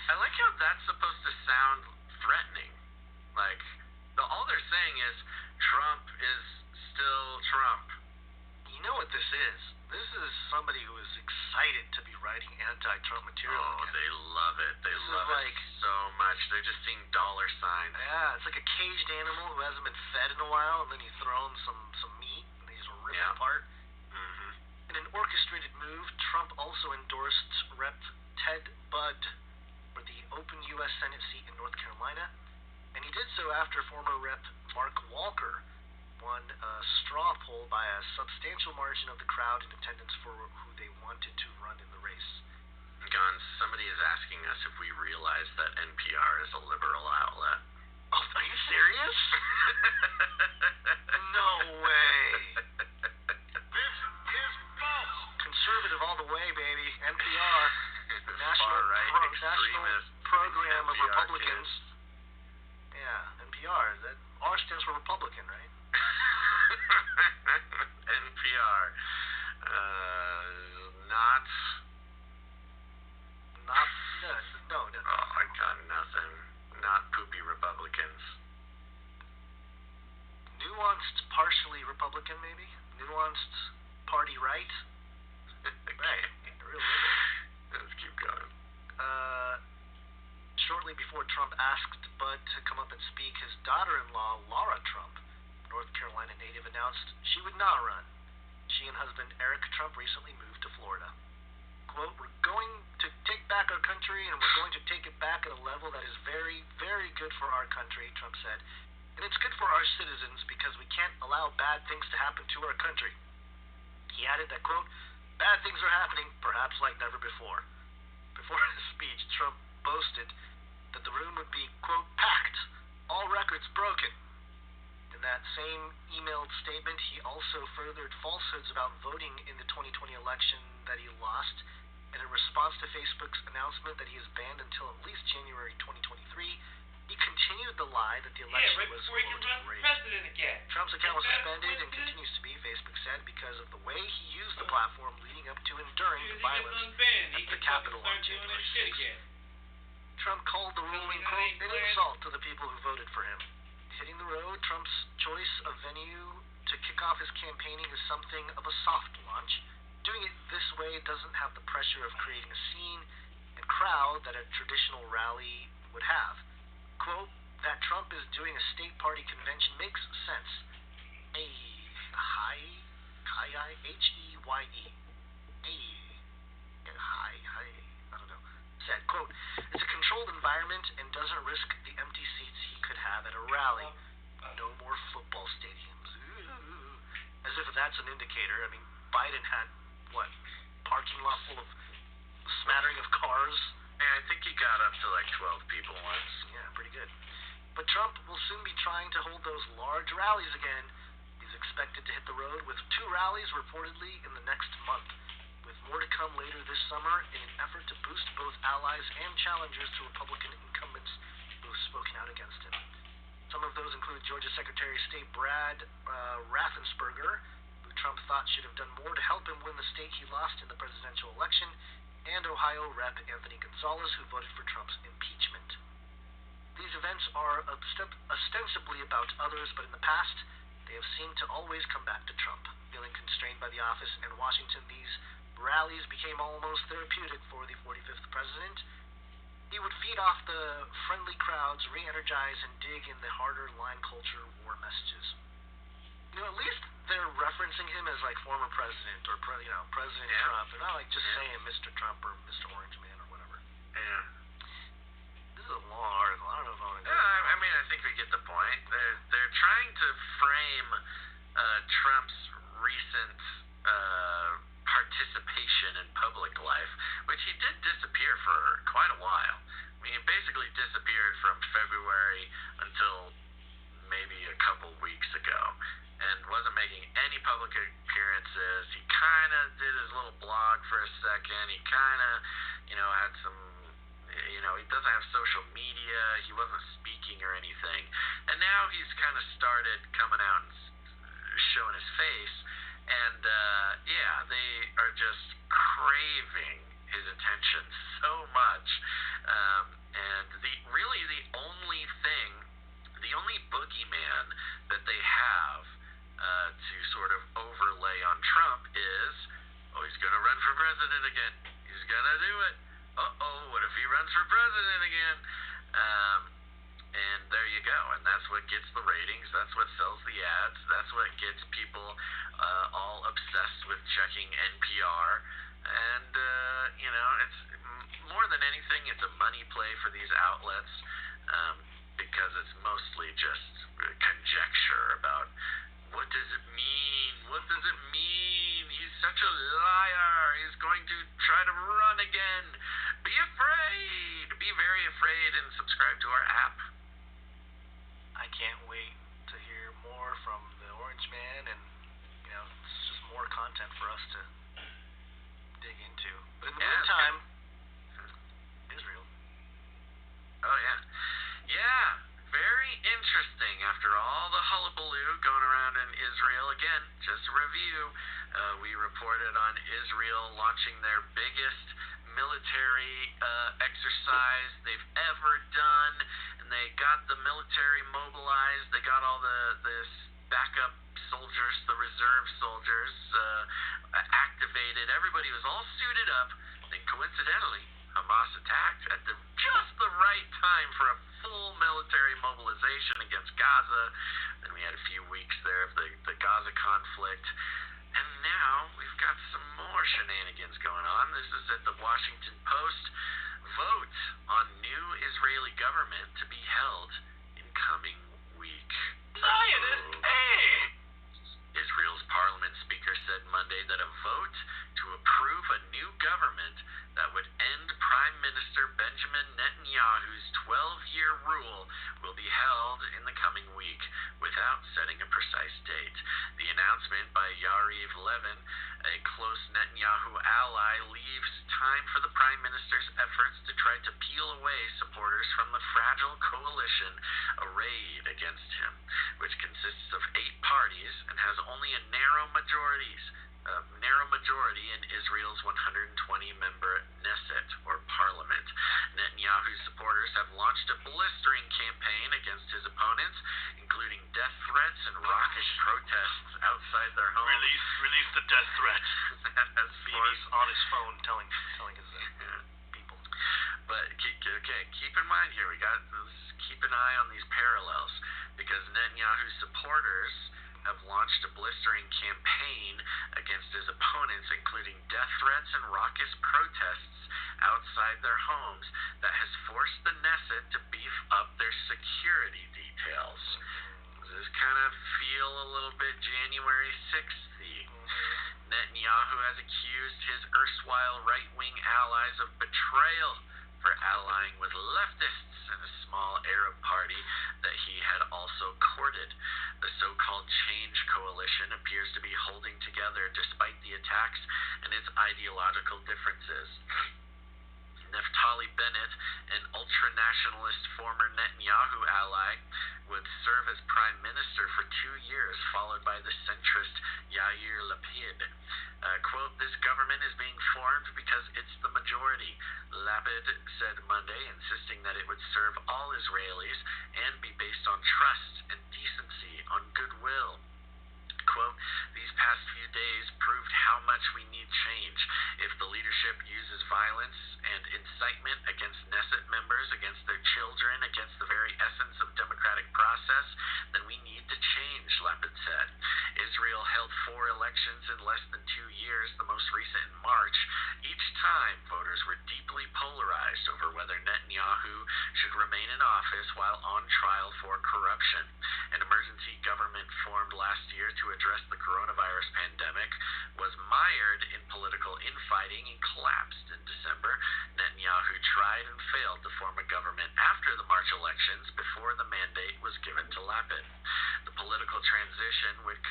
I like how that's supposed to sound threatening. Like, all they're saying is Trump is still Trump. You know what this is? This is somebody who is excited to be writing anti-Trump material again. They love it. They love it so much. They're just seeing dollar signs. Yeah, it's like a caged animal who hasn't been fed in a while, and then you throw him some meat, and they just rip it apart. Mm-hmm. In an orchestrated move, Trump also endorsed Rep. Ted Budd for the open U.S. Senate seat in North Carolina, and he did so after former Rep. Mark Walker won a straw poll by a substantial margin of the crowd in attendance for who they wanted to run in the race. Gons, somebody is asking us if we realize that NPR is a liberal outlet. Oh, are you serious? No way. This is false. Conservative all the way, baby. NPR. National Program of NPR Republicans. Kids. Yeah, NPR. That R stands for Republican, right? NPR. Not. No. Oh, I got nothing. Not poopy Republicans. Nuanced, partially Republican, maybe? Nuanced party right? Right. Real liberal. Let's keep going. Shortly before Trump asked Bud to come up and speak, his daughter-in-law, Laura Trump, North Carolina native, announced she would not run. She and husband Eric Trump recently moved to Florida. Quote, we're going to take back our country, and we're going to take it back at a level that is very, very good for our country, Trump said. And it's good for our citizens because we can't allow bad things to happen to our country. He added that, quote, bad things are happening, perhaps like never before. Before his speech, Trump boasted that the room would be, quote, packed, all records broken. In that same emailed statement, he also furthered falsehoods about voting in the 2020 election that he lost. And in response to Facebook's announcement that he is banned until at least January 2023, he continued the lie that the election was president again. Trump's account was suspended and continues to be, Facebook said, because of the way he used the platform leading up to and during the violence at the Capitol on January 6th. Trump called the ruling, quote, an insult to the people who voted for him. Hitting the road, Trump's choice of venue to kick off his campaigning is something of a soft launch. Doing it this way doesn't have the pressure of creating a scene and crowd that a traditional rally would have. Quote, that Trump is doing a state party convention makes sense. H-E-Y-E. I don't know. Said, quote, it's a controlled environment and doesn't risk the empty seats he could have at a rally. No more football stadiums. Ooh. As if that's an indicator. I mean, Biden had, what, parking lot full of smattering of cars. Yeah, I think he got up to like 12 people once. Yeah, pretty good. But Trump will soon be trying to hold those large rallies again. He's expected to hit the road with 2 rallies reportedly in the next month, with more to come later this summer in an effort to boost both allies and challengers to Republican incumbents who have spoken out against him. Some of those include Georgia Secretary of State Brad Raffensperger, who Trump thought should have done more to help him win the state he lost in the presidential election, and Ohio Rep. Anthony Gonzalez, who voted for Trump's impeachment. These events are ostensibly about others, but in the past, they have seemed to always come back to Trump. Feeling constrained by the office and Washington, these rallies became almost therapeutic for the 45th president. He would feed off the friendly crowds, re-energize, and dig in the harder line culture war messages. At least they're referencing him as like former president or President Trump, and not like just saying Mr. Trump or Mr. Orange Man or whatever. Yeah. This is a long article. I don't know if I want to go. Yeah, I mean, I think we get the point. They're trying to frame Trump's recent participation in public life, which he did disappear for quite a while. I mean, he basically disappeared from February until maybe a couple weeks ago, and wasn't making any public appearances. He kind of did his little blog for a second. He kind of, had some, he doesn't have social media. He wasn't speaking or anything. And now he's kind of started coming out and showing his face. And, they are just craving his attention so much. And the only boogeyman that they have to sort of overlay on Trump is, he's going to run for president again. He's going to do it. What if he runs for president again? And there you go. And that's what gets the ratings. That's what sells the ads. That's what gets people all obsessed with checking NPR. And, it's more than anything, it's a money play for these outlets, because it's mostly just conjecture about what does it mean? What does it mean? He's such a liar. He's going to try to run again. Be afraid. Be very afraid, and subscribe to our app. I can't wait to hear more from the Orange Man, and it's just more content for us to dig into. But in the meantime, Israel. Oh yeah, very interesting. After all the hullabaloo going around in Israel, again, just a review. We reported on Israel launching their biggest military exercise they've ever done, and they got the military mobilized. They got all the backup soldiers, the reserve soldiers, activated. Everybody was all suited up. Then coincidentally, Hamas attacked at just the right time for a full military mobilization against Gaza. Then we had a few weeks there of the Gaza conflict. And now we've got some more shenanigans going on. This is at the Washington Post. Vote on new Israeli government to be held in coming week. Zionist A! Israel's parliament speaker said Monday that a vote to approve a new government that would end Prime Minister Benjamin Netanyahu's 12-year rule will be held in the coming week, without setting a precise date. The announcement by Yariv Levin, a close Netanyahu ally, leaves time for the Prime Minister's efforts to try to peel away supporters from the fragile coalition arrayed against him, which consists of 8 parties and has only a narrow majority in Israel's 120-member Knesset, or parliament. Netanyahu's supporters have launched a blistering campaign against his opponents, including death threats and raucous protests outside their homes. Release the death threats. As He's on his phone telling his people. But keep in mind here, keep an eye on these parallels, because Netanyahu's supporters have launched a blistering campaign against his opponents, including death threats and raucous protests outside their homes, that has forced the Knesset to beef up their security details. Does this kind of feel a little bit January 6th-y? Netanyahu has accused his erstwhile right-wing allies of betrayal for allying with leftists in a small Arab party that he had also courted. The so-called Change Coalition appears to be holding together despite the attacks and its ideological differences. Naftali Bennett, an ultra-nationalist former Netanyahu ally, would serve as prime minister for 2 years, followed by the centrist Yair Lapid. Quote, "This government is being formed because it's the majority," Lapid said Monday, insisting that it would serve all Israelis and be based on trust and decency, on goodwill. Quote, "These past few days proved how much we need change. If the leadership uses violence and incitement against Knesset members, against their children, against the very essence of democratic process, then we need to change," Lapid said. Israel held 4 elections in less than 2 years, the most recent in March. Each time, voters were deeply polarized over whether Netanyahu should remain in office while on trial for corruption. An emergency government formed last year to address the coronavirus pandemic was mired in political infighting and collapsed in December. Netanyahu tried and failed to form a government after the March elections before the mandate was given to Lapid. The political transition, which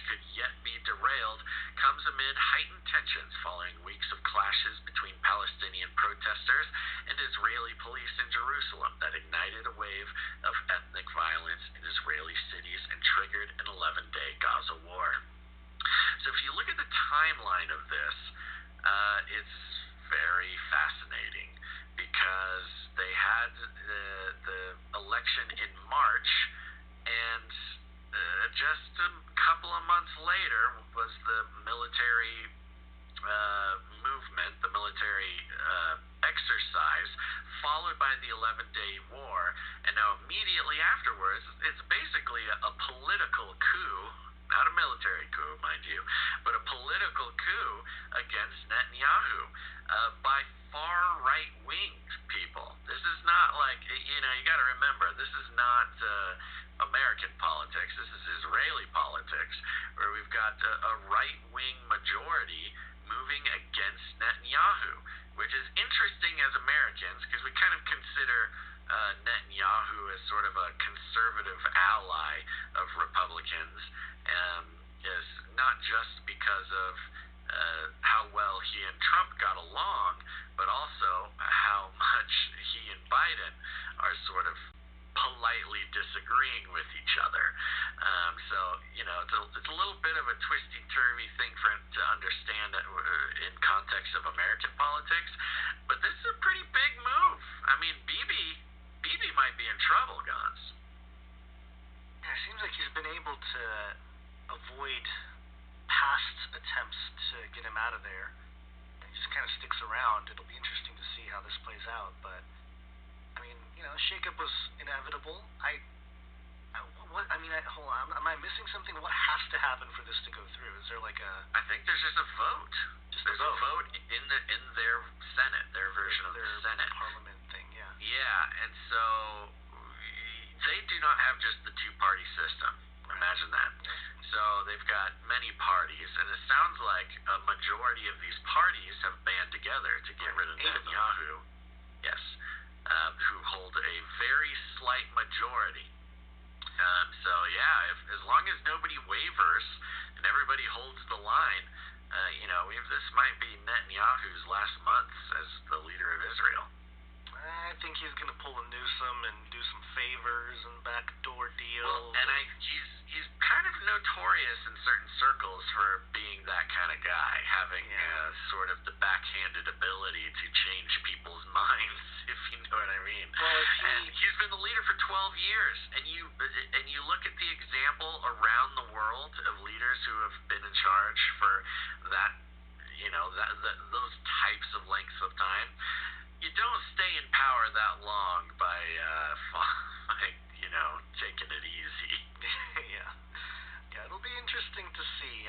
could yet be derailed, comes amid heightened tensions following weeks of clashes between Palestinian protesters and Israeli police in Jerusalem that ignited a wave of ethnic violence in Israeli cities and triggered an 11-day Gaza war. So if you look at the timeline of this, it's very fascinating because they had the election in March, and just a couple of months later was the military movement, the military exercise, followed by the 11-day war, and now immediately afterwards, it's basically a political coup, not a military coup, mind you, but a political coup against Netanyahu by far right-wing people. This is not like, you got to remember, this is not American politics. This is Israeli politics, where we've got a right-wing majority moving against Netanyahu, which is interesting as Americans because we kind of consider Netanyahu as sort of a conservative ally of Republicans, is not just because of how well he and Trump got along, but also how much he and Biden are sort of politely disagreeing with each other. So, it's a little bit of a twisty-turvy thing to understand in context of American politics, but this is a pretty big move. I mean, Bibi might be in trouble, Gons. Yeah, it seems like he's been able to avoid past attempts to get him out of there. He just kind of sticks around. It'll be interesting to see how this plays out, but I mean, shakeup was inevitable. Hold on. Am I missing something? What has to happen for this to go through? Is there like I think there's just a vote. There's a vote in their Senate, their version of the Senate parliament thing? Yeah. Yeah, and so they do not have just the two-party system. Imagine that. So they've got many parties, and it sounds like a majority of these parties have band together to get rid of Netanyahu. Yes. Who hold a very slight majority. So yeah, as long as nobody wavers and everybody holds the line, this might be Netanyahu's last months as the leader of Israel. I think he's going to pull a Newsom and do some favors and backdoor deals. Well, and he's kind of notorious in certain circles for being that kind of guy, having sort of the backhanded ability to change people's minds, if you know what I mean. Well, and he's been the leader for 12 years, and you look at the example around the world of leaders who have been in charge for that, those types of lengths of time. You don't stay in power that long by taking it easy. Yeah, it'll be interesting to see.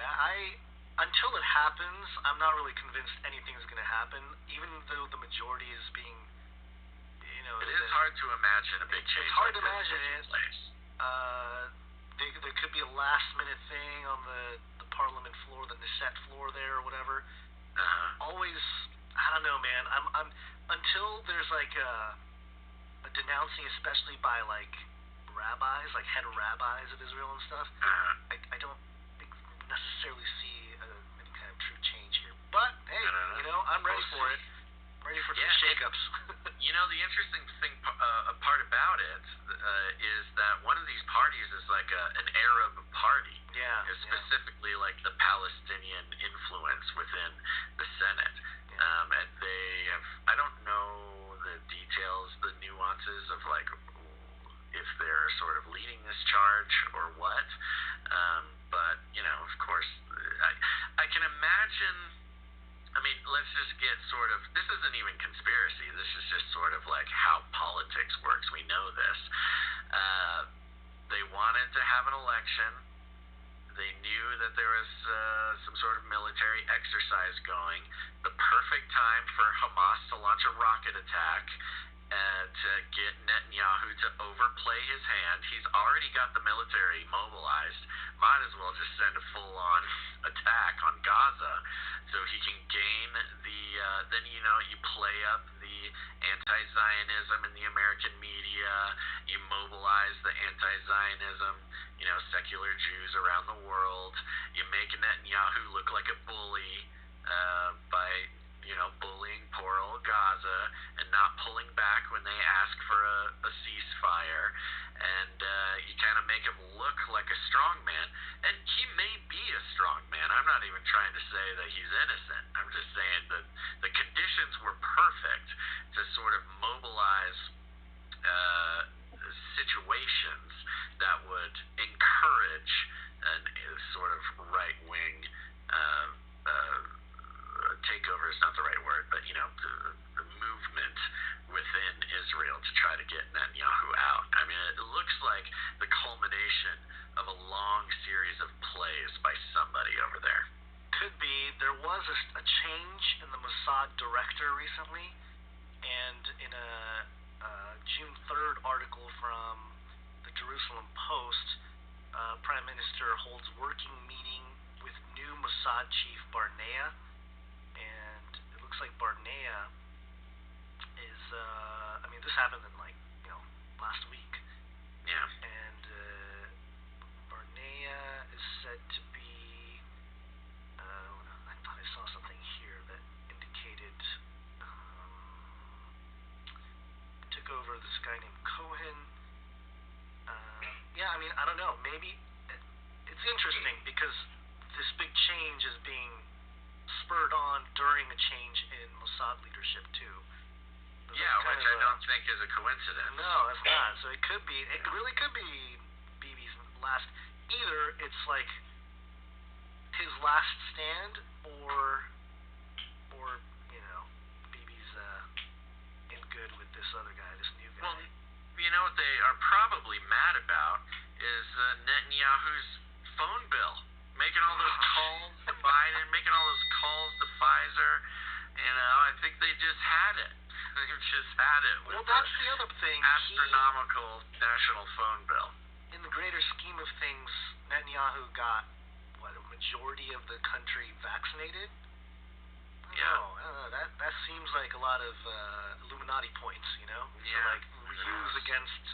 Until it happens, I'm not really convinced anything's going to happen, even though the majority is being, It is hard to imagine a big change. It's hard to like imagine it. There could be a last-minute thing on the parliament floor, the set floor there or whatever. Uh-huh. Always, I don't know, man. I'm until there's like a denouncing, especially by like rabbis, like head rabbis of Israel and stuff. Uh-huh. I don't necessarily see any kind of true change here. But hey, you know, I'm ready for it. I'm ready for some shakeups. You know, the interesting thing, a part about it, is that one of these parties is like an Arab party. Yeah. Is specifically like the Palestinian influence within the Senate. And they have, I don't know the details, the nuances of like if they're sort of leading this charge or what. But, you know, of course, I can imagine. I mean, let's just get sort of, this isn't even conspiracy, this is just sort of like how politics works. We know this. They wanted to have an election. They knew that there was some sort of military exercise going. The perfect time for Hamas to launch a rocket attack to get Netanyahu to overplay his hand. He's already got the military mobilized. Might as well just send a full-on attack on Gaza so he can gain the, then, you know, you play up the anti-Zionism in the American media, you mobilize the anti-Zionism, you know, secular Jews around the world, you make Netanyahu look like a bully by, you know, bullying poor old Gaza and not pulling back when they ask for a ceasefire, and you kind of make him look like a strong man, and he may be a strong man. I'm not even trying to say that he's innocent. I'm just saying that the conditions were perfect to sort of mobilize situations that would encourage a sort of right-wing takeover is not the right word, but, you know, the movement within Israel to try to get Netanyahu out. I mean, it looks like the culmination of a long series of plays by somebody over there. Could be. There was a change in the Mossad director recently, and in a June 3rd article from the Jerusalem Post, Prime Minister holds working meeting with new Mossad chief Barnea, and it looks like Barnea is, I mean, this happened in like, you know, last week. Yeah. And Barnea is said to be, I thought I saw something here that indicated took over this guy named Cohen. Yeah, I mean, I don't know. Maybe it's interesting because this big change is being spurred on during a change in Mossad leadership too. Yeah, which I don't think is a coincidence. No, it's not. So it could be. It really could be Bibi's last. Either it's like his last stand, or you know, Bibi's in good with this other guy, this new guy. Well, you know what they are probably mad about is Netanyahu's phone bill, making all those calls to Biden, making all those calls to Pfizer. You know, I think they just had it. They've just had it with Well, that's the other thing. astronomical national phone bill. In the greater scheme of things, Netanyahu got, what, a majority of the country vaccinated? I don't know. That seems like a lot of Illuminati points, you know? Yeah. So, like, use against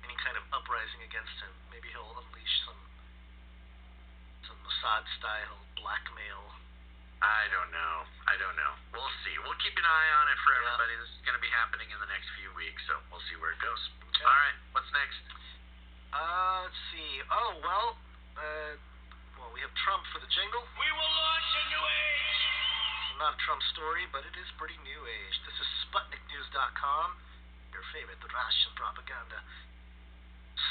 any kind of uprising against him. Maybe he'll unleash some Mossad-style blackmail. I don't know. We'll see. We'll keep an eye on it for everybody. This is going to be happening in the next few weeks, so we'll see where it goes. Okay. All right. What's next? Let's see. Oh, well, we have Trump for the jingle. We will launch a new age. Not a Trump story, but it is pretty new age. This is SputnikNews.com, your favorite Russian propaganda.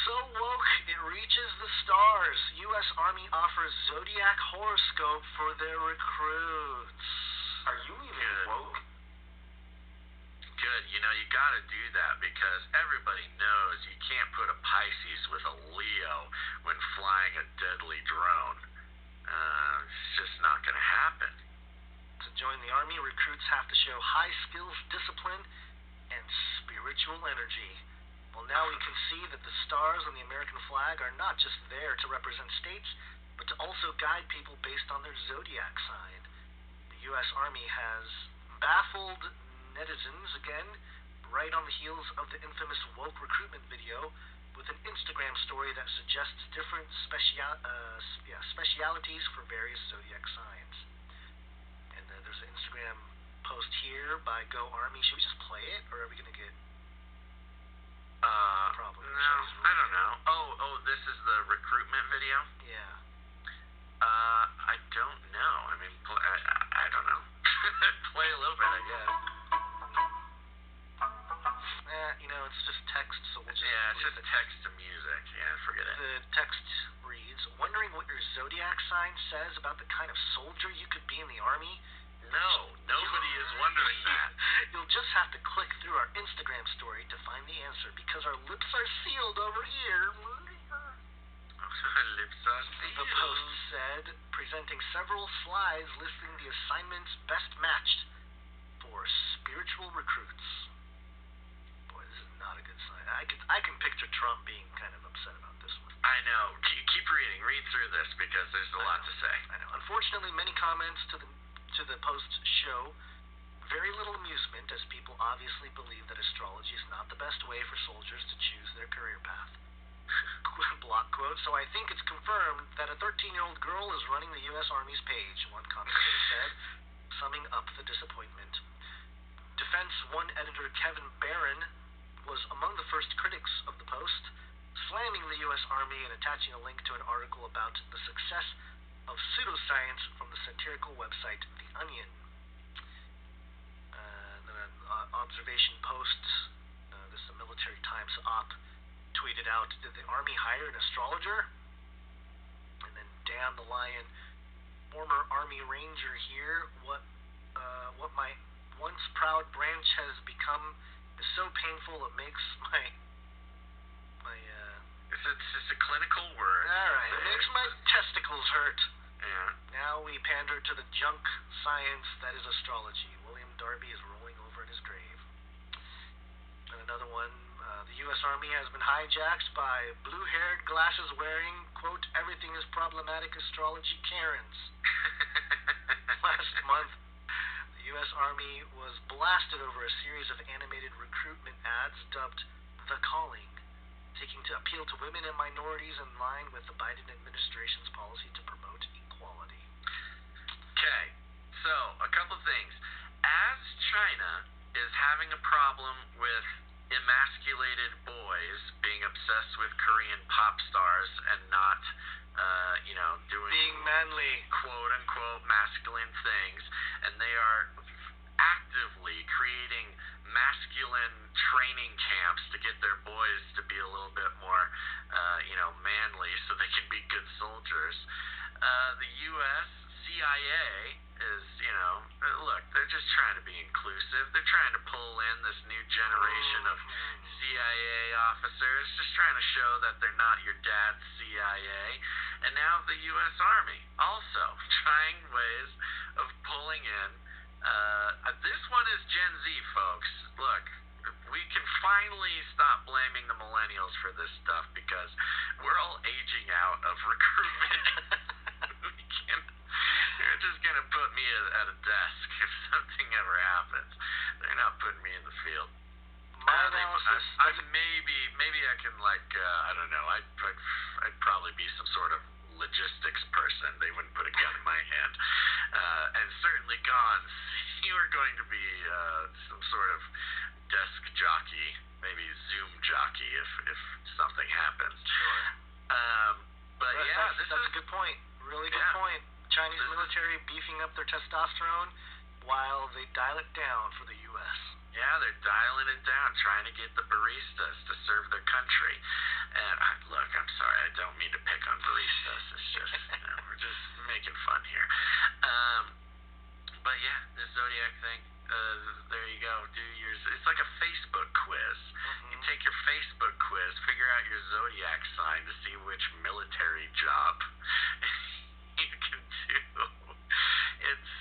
So woke, it reaches the stars. U.S. Army offers zodiac horoscope for their recruits. Are you even woke? Good. You know, you got to do that because everybody knows you can't put a Pisces with a Leo when flying a deadly drone. It's just not going to happen. To join the Army, recruits have to show high skills, discipline, and spiritual energy. Well, now we can see that the stars on the American flag are not just there to represent states, but to also guide people based on their zodiac zodiac sign. The U.S. Army has baffled netizens again, right on the heels of the infamous woke recruitment video, with an Instagram story that suggests different specialities for various zodiac signs. And there's an Instagram post here by Go Army. Should we just play it, or are we gonna get problem? No, I don't know. Oh, this is the recruitment video? Yeah. I don't know. I mean, I don't know. Play a little bit, I guess. It's just text, so we'll just... Yeah, it's just text to music. Yeah, forget it. The text reads, wondering what your zodiac sign says about the kind of soldier you could be in the Army? No, nobody is wondering that. You'll just have to click through our Instagram story to find the answer, because our lips are sealed over here. Lips are sealed. The post said, presenting several slides listing the assignments best matched for spiritual recruits. Boy, this is not a good sign. I can picture Trump being kind of upset about this one. I know. Keep reading. Read through this, because there's a lot to say. I know. Unfortunately, many comments to the post show very little amusement, as people obviously believe that astrology is not the best way for soldiers to choose their career path. Block quote, so I think it's confirmed that a 13-year-old girl is running the U.S. Army's page, one commentator said, summing up the disappointment. Defense One editor Kevin Barron was among the first critics of the post, slamming the U.S. Army and attaching a link to an article about the success of pseudoscience from the satirical website The Onion. Then an observation post, this is a Military Times op, tweeted out, did the Army hire an astrologer? And then Dan the Lion, former Army Ranger here, what my once proud branch has become is so painful it makes my It's just a clinical word. alright, it makes my testicles hurt. Yeah. Now we pander to the junk science that is astrology. William Darby is rolling over in his grave. And another one, the U.S. Army has been hijacked by blue-haired, glasses-wearing, quote, everything is problematic astrology Karens. Last month, the U.S. Army was blasted over a series of animated recruitment ads dubbed The Calling, seeking to appeal to women and minorities in line with the Biden administration's policy to promote equality. Okay, so a couple things. As China is having a problem with emasculated boys being obsessed with Korean pop stars and not, doing Being manly. quote-unquote masculine things, and they are actively creating masculine training camps to get their boys to be a little bit more, manly so they can be good soldiers. The U.S. CIA is, look, they're just trying to be inclusive. They're trying to pull in this new generation of CIA officers, just trying to show that they're not your dad's CIA. And now the U.S. Army also trying ways of pulling in. This one is Gen Z, folks. Look, we can finally stop blaming the millennials for this stuff, because we're all aging out of recruitment. They're just going to put me at a desk if something ever happens. They're not putting me in the field. My analysis. Maybe I can, I don't know. I'd probably be some sort of logistics person. They wouldn't put a gun in my hand. And certainly Gons, you are going to be some sort of desk jockey, maybe Zoom jockey if something happens. Sure. But that's a good point. Really good point. Chinese military beefing up their testosterone while they dial it down for the U.S. Yeah, they're dialing it down, trying to get the baristas to serve their country. And look, I'm sorry, I don't mean to pick on baristas. It's just, we're just making fun here. But yeah, the Zodiac thing, there you go. It's like a Facebook quiz. You take your Facebook quiz, figure out your Zodiac sign to see which military job you can do. It's,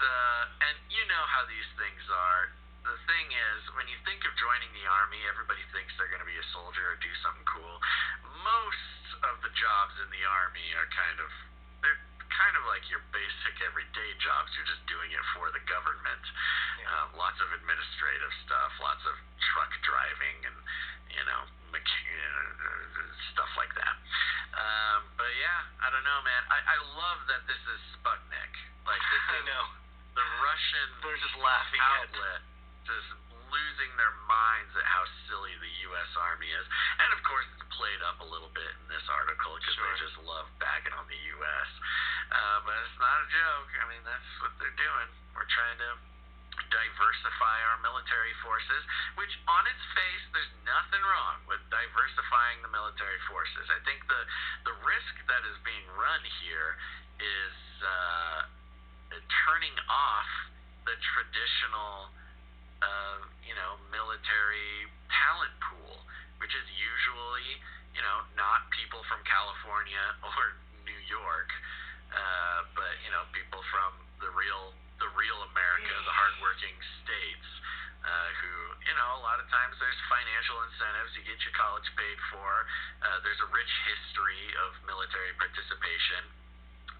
and you know how these things are. The thing is, when you think of joining the Army, everybody thinks they're going to be a soldier or do something cool. Most of the jobs in the Army are they're kind of like your basic everyday job. laughing at. outlet, just losing their minds at how silly the U.S. Army is. And of course, it's played up a little bit in this article because Sure. they just love bagging on the U.S. But it's not a joke. I mean, that's what they're doing. We're trying to diversify our military forces, which on its face, there's nothing wrong with diversifying the military forces. I think the risk that is being run here is turning off the traditional military talent pool, which is usually, not people from California or New York, but, people from the real America, the hardworking states, who, a lot of times there's financial incentives. You get your college paid for. There's a rich history of military participation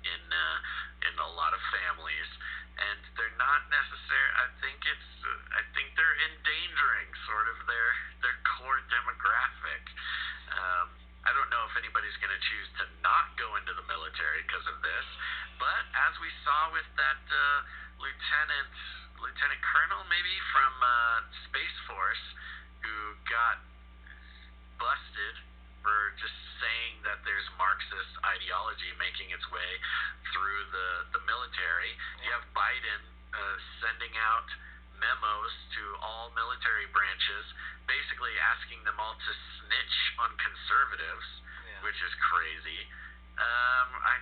in a lot of families. And they're not necessary. I think they're endangering sort of their core demographic. I don't know if anybody's going to choose to not go into the military because of this, but as we saw with that lieutenant colonel maybe from Space Force who got busted for just saying that there's Marxist ideology making its way through the military. You have Biden sending out memos to all military branches, basically asking them all to snitch on conservatives, which is crazy.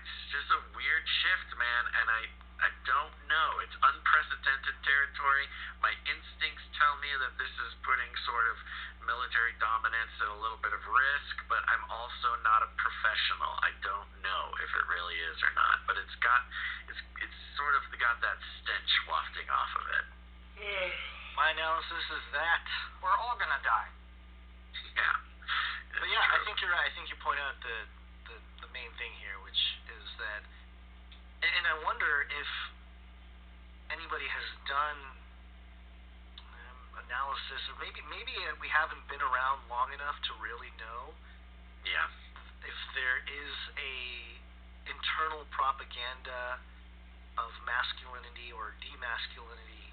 It's just a weird shift, man, and I don't know. It's unprecedented territory. My instincts tell me that this is putting sort of military dominance at a little bit of risk, but I'm also not a professional. I don't know if it really is or not, but it's sort of got that stench wafting off of it. My analysis is that We're all gonna die. Yeah. But yeah, I think you're right. I think you point out the main thing here, which is that, and I wonder if anybody has done analysis, or maybe we haven't been around long enough to really know Yeah. if there is a internal propaganda of masculinity or demasculinity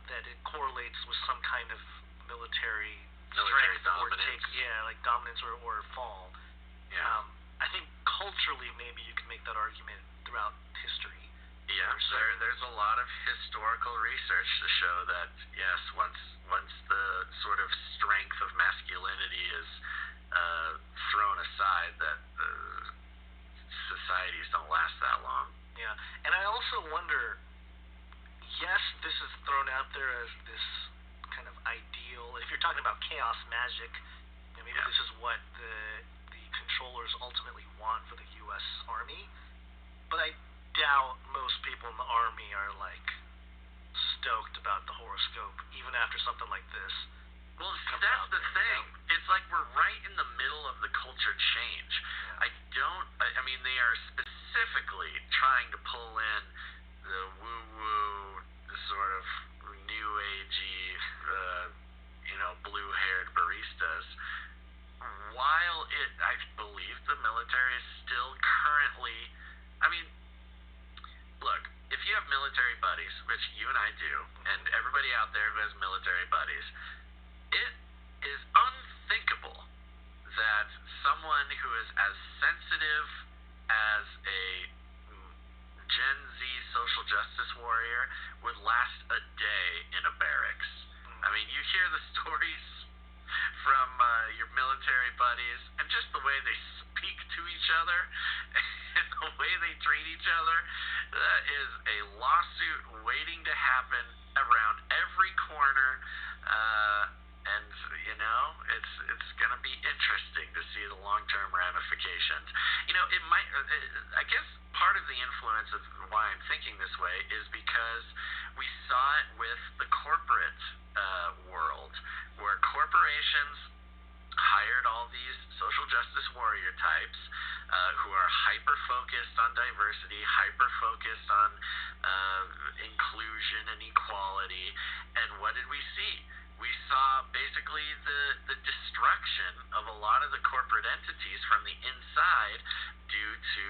that it correlates with some kind of military strength or dominance. like dominance or fall. Yeah. I think culturally maybe you can make that argument throughout history. Yeah, there's a lot of historical research to show that yes, once the sort of strength of masculinity is thrown aside, that societies don't last that long. Yeah, and I also wonder. Yes, this is thrown out there as this kind of ideal. If you're talking about chaos magic, maybe this is what the controllers ultimately want for the U.S. Army. But I doubt most people in the Army are like stoked about the horoscope, even after something like this. Well, see, that's the thing. It's like we're right in the middle of the culture change. I mean, they are specifically trying to pull in the woo-woo, the sort of new agey, blue-haired baristas. While I believe the military is still currently, I mean, look, if you have military buddies, which you and I do, and everybody out there who has military buddies, it is unthinkable that someone who is as sensitive as a Gen Z social justice warrior would last a day in a barracks. I mean, you hear the stories from your military buddies, and just the way they speak to each other and the way they treat each other, that is a lawsuit waiting to happen around every corner. And it's going to be interesting to see the long-term ramifications. It might. I guess part of the influence of why I'm thinking this way is because we saw it with the corporate world, where corporations hired all these social justice warrior types who are hyper-focused on diversity, hyper-focused on inclusion and equality. And what did we see? We saw basically the destruction of a lot of the corporate entities from the inside due to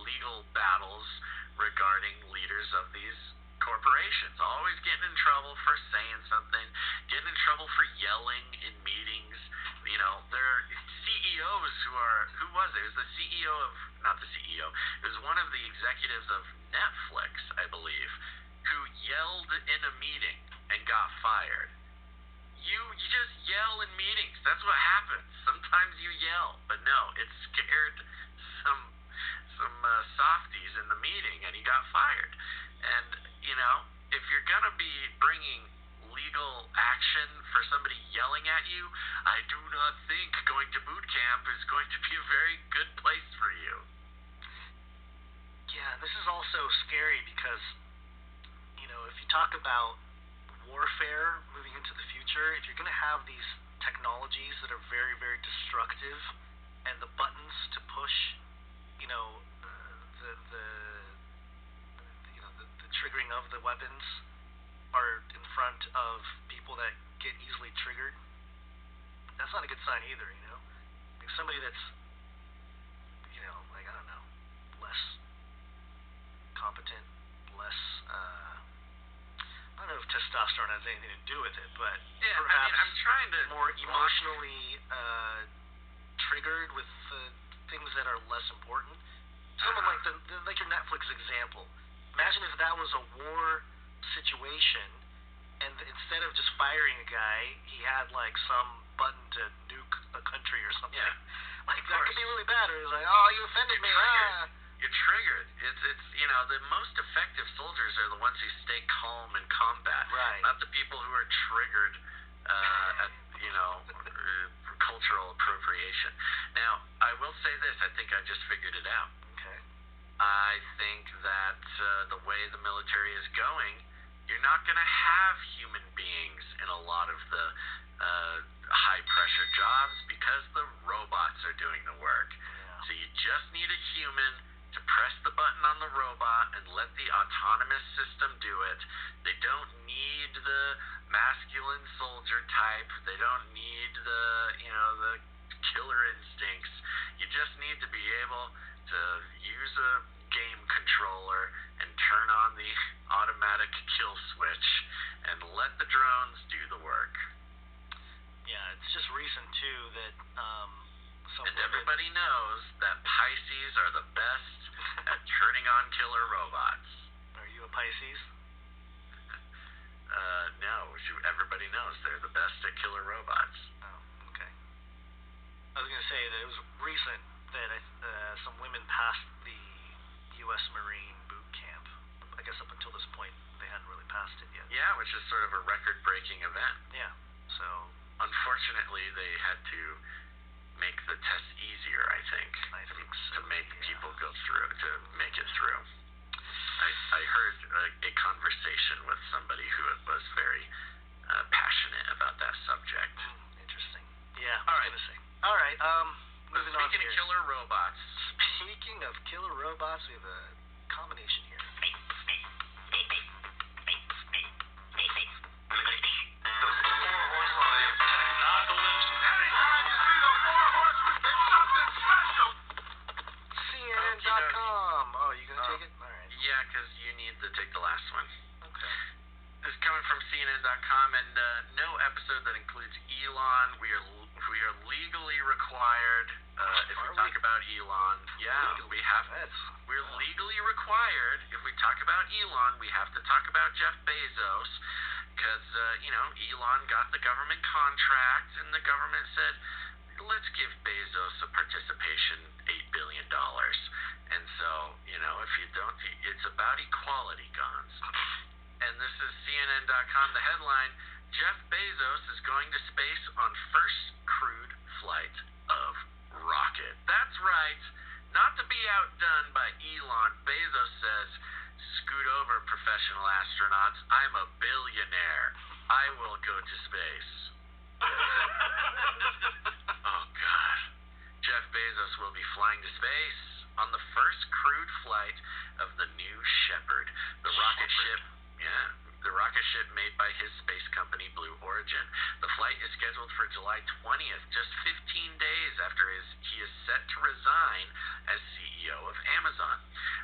legal battles of, not the CEO, it was one of the executives of Netflix, I believe, who yelled in a meeting and got fired. You just yell in meetings. That's what happens. Sometimes you yell, but no, it scared some softies in the meeting, and he got fired. And if you're gonna be bringing legal action for somebody yelling at you, I do not think going to boot camp is going to be a very good place for you. Yeah, this is also scary because, if you talk about warfare moving into the future, if you're going to have these technologies that are very, very destructive, and the buttons to push, the triggering of the weapons are in front of people that get easily triggered, that's not a good sign either. Like somebody that's, like, I don't know, less competent, less, I don't know if testosterone has anything to do with it, but yeah, perhaps I'm trying to more emotionally triggered with things that are less important. Someone like your Netflix example. Imagine if that was a war situation, and instead of just firing a guy, he had like some button to nuke a country or something. Yeah. Like that could be really bad. Or he's like, oh, you offended me. You're triggered. It's the most effective soldiers are the ones who stay calm in combat, Right. not the people who are triggered at cultural appropriation. Now, I will say this. I think I just figured it out. Okay. I think that the way the military is going, you're not going to have human beings in a lot of the high-pressure jobs because the robots are doing the work. Yeah. So you just need a human to press the button on the robot and let the autonomous system do it. They don't need the masculine soldier type. They don't need the killer instincts. You just need to be able to use a game controller and turn on the automatic kill switch and let the drones do the work. Yeah, it's just recent too that And everybody knows that Pisces are the best at turning on killer robots. Are you a Pisces? No, everybody knows they're the best at killer robots. Oh, okay. I was gonna say that it was recent that some women passed the U.S. Marine boot camp. I guess up until this point they hadn't really passed it yet. Yeah, which is sort of a record-breaking event. Yeah. So unfortunately, they had to make the test easier, I think so, to make yeah. people go through, to make it through. I heard a conversation with somebody who was very passionate about that subject. Interesting. Yeah. All I right. was gonna say. All right. Moving on Speaking here. of killer robots, Speaking of killer robots, we have a combination here. CNN.com. Oh, you gonna take it? All right. yeah, because you need to take the last one. Okay. This is coming from CNN.com, and no episode that includes Elon. We are legally required. If we talk about Elon, we have. We're legally required. If we talk about Elon, we have to talk about Jeff Bezos, because Elon got the government contract, and the government said, let's give Bezos a participation, $8 billion. And so, if you don't, it's about equality, Gons. And this is CNN.com. The headline, Jeff Bezos is going to space on first crewed flight of rocket. That's right. Not to be outdone by Elon, Bezos says, scoot over, professional astronauts. I'm a billionaire. I will go to space. Oh, God. Jeff Bezos will be flying to space on the first crewed flight of the New Shepard, the rocket ship. Yeah, the rocket ship made by his space company, Blue Origin. The flight is scheduled for July 20th, just 15 days after he is set to resign as CEO of Amazon.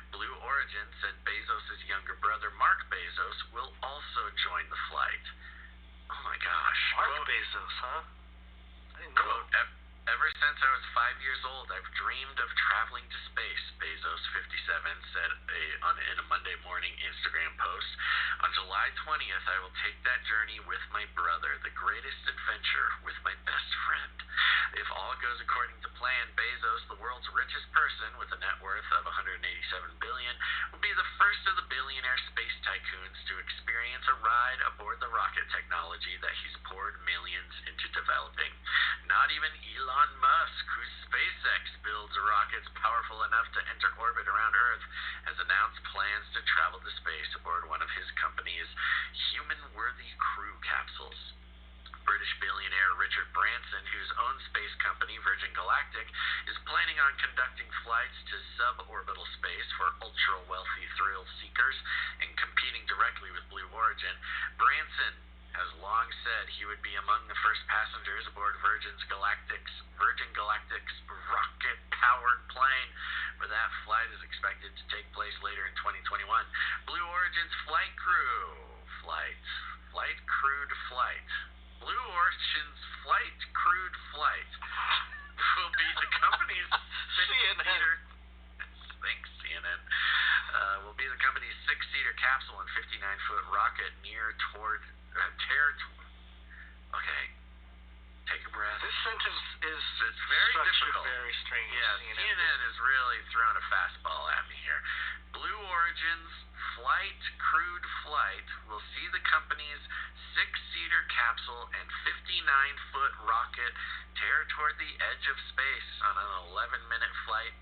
Blue Origin said Bezos' younger brother, Mark Bezos, will also join the flight. Oh my gosh. Mark Quote, Bezos, huh? I didn't know. quote, ever since I was 5 years old, I've dreamed of traveling to space, Bezos 57 said in a Monday morning Instagram post. On July 20th, I will take that journey with my brother, the greatest adventure with my best friend. If all goes according to plan, Bezos, the world's richest person with a net worth of $187 billion, will be the first of the billionaire space tycoons to experience a ride aboard the rocket technology that he's poured millions into developing. Not even Elon Musk, whose SpaceX builds rockets powerful enough to enter orbit around Earth, has announced plans to travel to space aboard one of his company's human-worthy crew capsules. British billionaire Richard Branson, whose own space company, Virgin Galactic, is planning on conducting flights to suborbital space for ultra-wealthy thrill seekers and competing directly with Blue Origin. Branson has long said he would be among the first passengers aboard Virgin Galactic's rocket-powered plane, but that flight is expected to take place later in 2021. Blue Origin's Blue Origin's crewed flight will be the company's six-seater. Thanks, CNN. Will be the company's six-seater capsule and 59-foot rocket Okay, take a breath. This sentence is It's very structured difficult. very strange. Yeah, CNN is really throwing a fastball at me here. Blue Origin's crewed flight will see the company's six-seater capsule and 59-foot rocket tear toward the edge of space on an 11-minute flight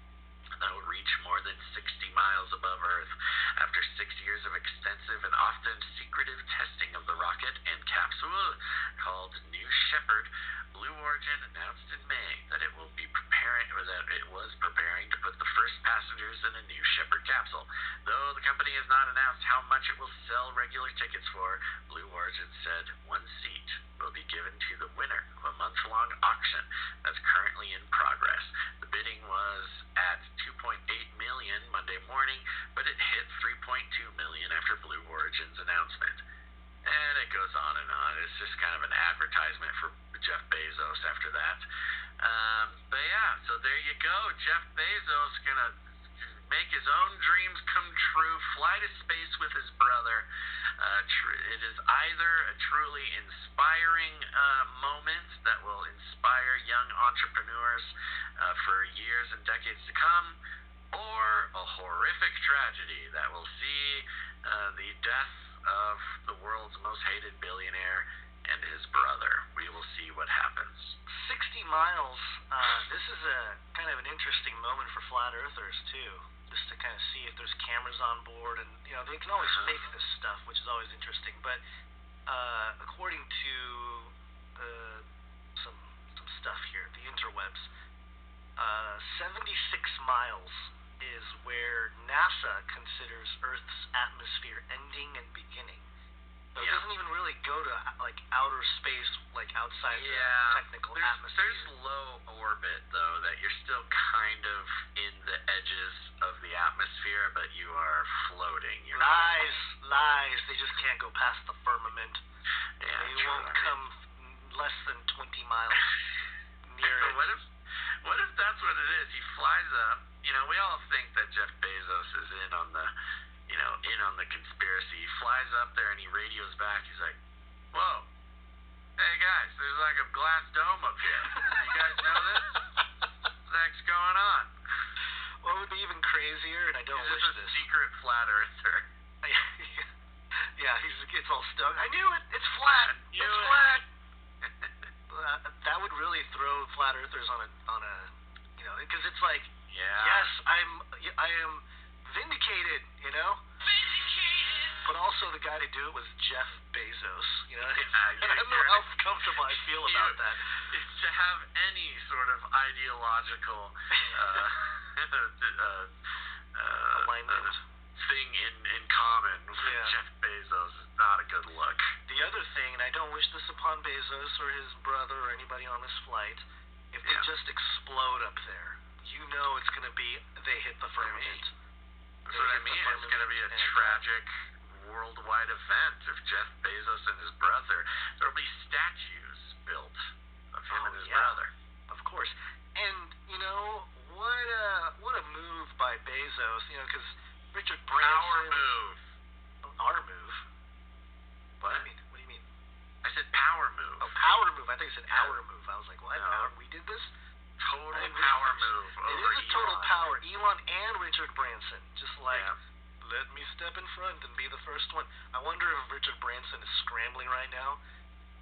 that will reach more than 60 miles above Earth. After 6 years of extensive and often secretive testing of the rocket and capsule called New Shepard, Blue Origin announced in May that it was preparing to put the first passengers in a New Shepard capsule. Though the company has not announced how much it will sell regular tickets for, Blue Origin said one seat will be given to the winner of a month-long auction that's currently in progress. The bidding was at $2.8 million Monday morning, but it hit $3.2 million after Blue Origin's announcement. And it goes on and on. It's just kind of an advertisement for Jeff Bezos after that. But yeah, so there you go. Jeff Bezos gonna make his own dreams come true, fly to space with his brother. It is either a truly inspiring moment that will inspire young entrepreneurs for years and decades to come, or a horrific tragedy that will see the death of the world's most hated billionaire and his brother. We will see what happens. 60 miles. This is a kind of an interesting moment for flat earthers too, just to kind of see if there's cameras on board, and they can always fake this stuff, which is always interesting. But according to some stuff here, the interwebs, 76 miles is where NASA considers Earth's atmosphere ending and beginning. So it doesn't even really go to outer space, outside the technical atmosphere. There's low orbit though, that you're still kind of in the edges of the atmosphere, but you are floating. Lies. They just can't go past the firmament. Yeah, they won't come less than 20 miles near it. What if that's what it is? He flies up. We all think that Jeff Bezos is in on the conspiracy. He flies up there and he radios back. He's like, "Whoa, hey guys, there's like a glass dome up here. You guys know this? What's going on?" What would be even crazier, and I don't wish this. He's a secret flat earther. Yeah, he gets all stoked. I knew it. It's flat. It's flat. That would really throw flat earthers on a because it's like, yes, I am vindicated, Vindicated. But also the guy to do it was Jeff Bezos, Yeah, I don't know how comfortable I feel about that. To have any sort of ideological alignment thing in common with Jeff Bezos is not a good look. The other thing, and I don't wish this upon Bezos or his brother or anybody on this flight, if they just explode up there, it's going to be they hit the firmament. That's what I mean. It's going to be a tragic worldwide event if Jeff Bezos and his brother. There will be statues built of him and his brother. Of course. And what a move by Bezos. Because Richard Branson. Power move. Our move. What? What do you mean? I said power move. Oh, power move. I think you said our move. I was like, what? No. We did this? Total power move It over is a total Elon. power. Elon and Richard Branson. Just like, Yeah. let me step in front and be the first one. I wonder if Richard Branson is scrambling right now.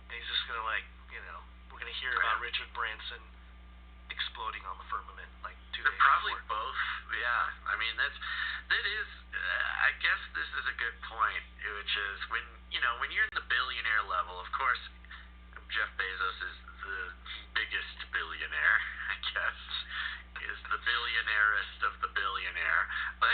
And he's just going to we're going to hear about Richard Branson exploding on the firmament like 2 They're days probably before. both. Yeah. I mean, that is. I guess this is a good point, which is when you're in the billionaire level. Of course, Jeff Bezos is the biggest billionaire. I guess is the billionairest of the billionaire. But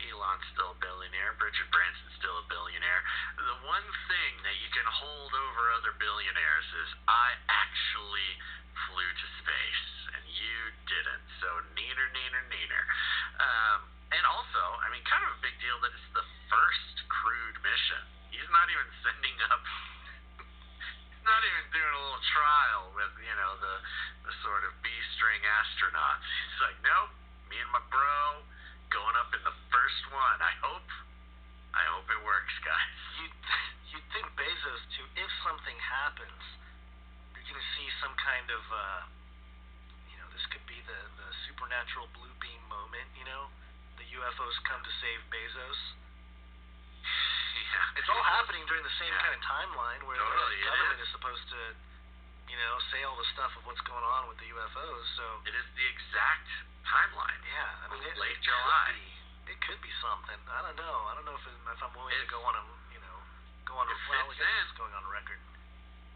Elon's still a billionaire. Richard Branson's still a billionaire. The one thing that you can hold over other billionaires is I actually flew to space and you didn't. So neener. And also, I mean, kind of a big deal that it's the first crewed mission. He's not even sending up. He's not even doing a little trial with the sort of B-string astronauts. He's like, nope, me and my bro going up in the first one. I hope it works, guys. You'd think Bezos too. If something happens, you're going to see some kind of this could be the supernatural blue beam moment. The UFOs come to save Bezos. Yeah. It's all happening during the same kind of timeline where Totally, the government is supposed to, say all the stuff of what's going on with the UFOs. So It is the exact timeline. yeah, I mean, Late July. It could be something. I don't know. I don't know if I'm willing to go on a It well, I fits guess in. it's going on record.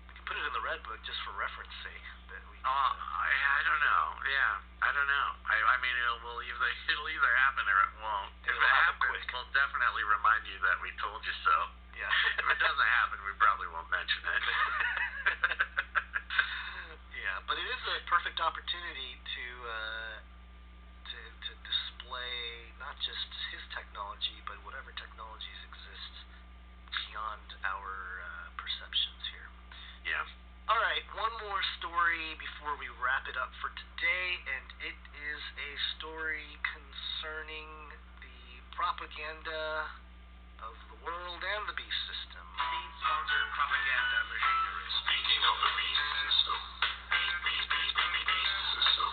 We can put it in the red book just for reference sake. That we I don't know. Yeah, I don't know. I mean, it'll either happen or it won't. If It'll it happen happens, quick. we'll definitely remind you that we told you so. yeah. If it doesn't happen, we probably won't mention it. Yeah, but it is a perfect opportunity to display not just his technology, but whatever technologies exist beyond our perceptions here. Yeah. All right, one more story before we wrap it up for today, and it is a story concerning the propaganda of the world and the beast system. Sponsored propaganda machinery. Speaking of the beast system. Beast system.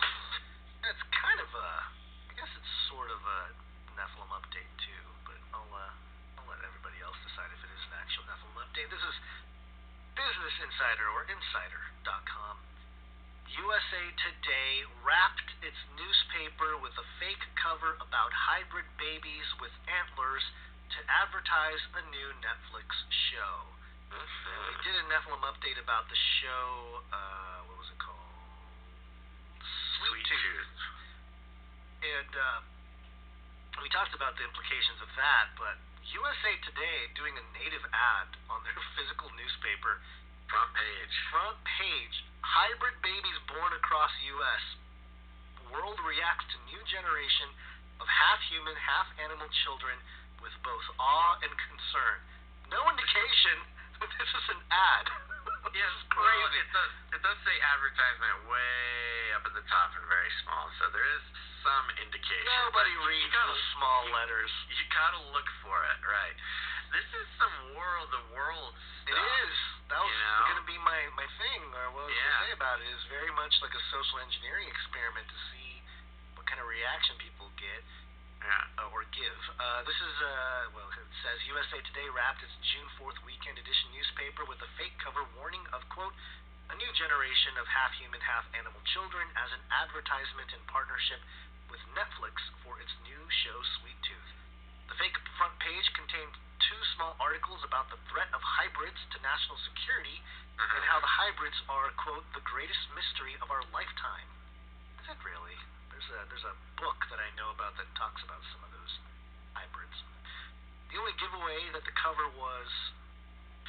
It's kind of I guess it's sort of a Nephilim update too, but I'll let everybody else decide if it is an actual Nephilim update. This is Business Insider or Insider.com. USA Today wrapped its newspaper with a fake cover about hybrid babies with antlers to advertise a new Netflix show. They did a Nephilim update about the show, what was it called? Sweet Tooth. And we talked about the implications of that, but USA Today doing a native ad on their physical newspaper. Front page. Hybrid babies born across U.S. World reacts to new generation of half-human, half-animal children with both awe and concern. No indication that this is an ad. Yes, It's crazy. well, it does say advertisement way up at the top and very small, so there is some indication. Nobody but reads you gotta, the small letters. You gotta look for it, right? This is some the world It stuff. is. That was going to be my thing, or what I was going to say about it, is very much like a social engineering experiment to see what kind of reaction people get or give. This is, it says USA Today wrapped its June 4th weekend edition newspaper with a fake cover warning of, quote, a new generation of half-human, half-animal children as an advertisement in partnership with Netflix for its new show Sweet Tooth. The fake front page contained 2 small articles about the threat of hybrids to national security and how the hybrids are, quote, the greatest mystery of our lifetime. Is it really? There's a book that I know about that talks about some of those hybrids. The only giveaway that the cover was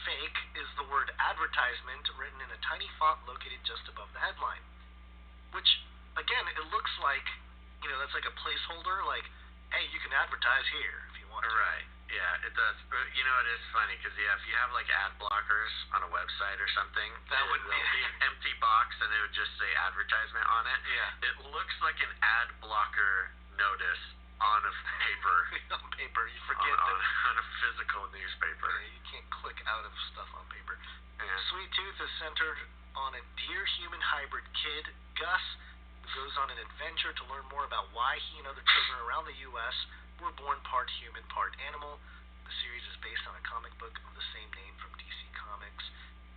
fake is the word advertisement written in a tiny font located just above the headline. Which, again, it looks like, that's like a placeholder, like, hey, you can advertise here if you want to. Right. Yeah, it does. But, you know, it is funny because if you have like ad blockers on a website or something, That would be- there'll be an empty box and it would just say advertisement on it. Yeah. It looks like an ad blocker notice on a paper, On paper, you forget on, that on a physical newspaper. you can't click out of stuff on paper. Yeah. Sweet Tooth is centered on a deer-human hybrid kid, Gus, who goes on an adventure to learn more about why he and other children around the U.S. were born part human, part animal. The series is based on a comic book of the same name from DC Comics.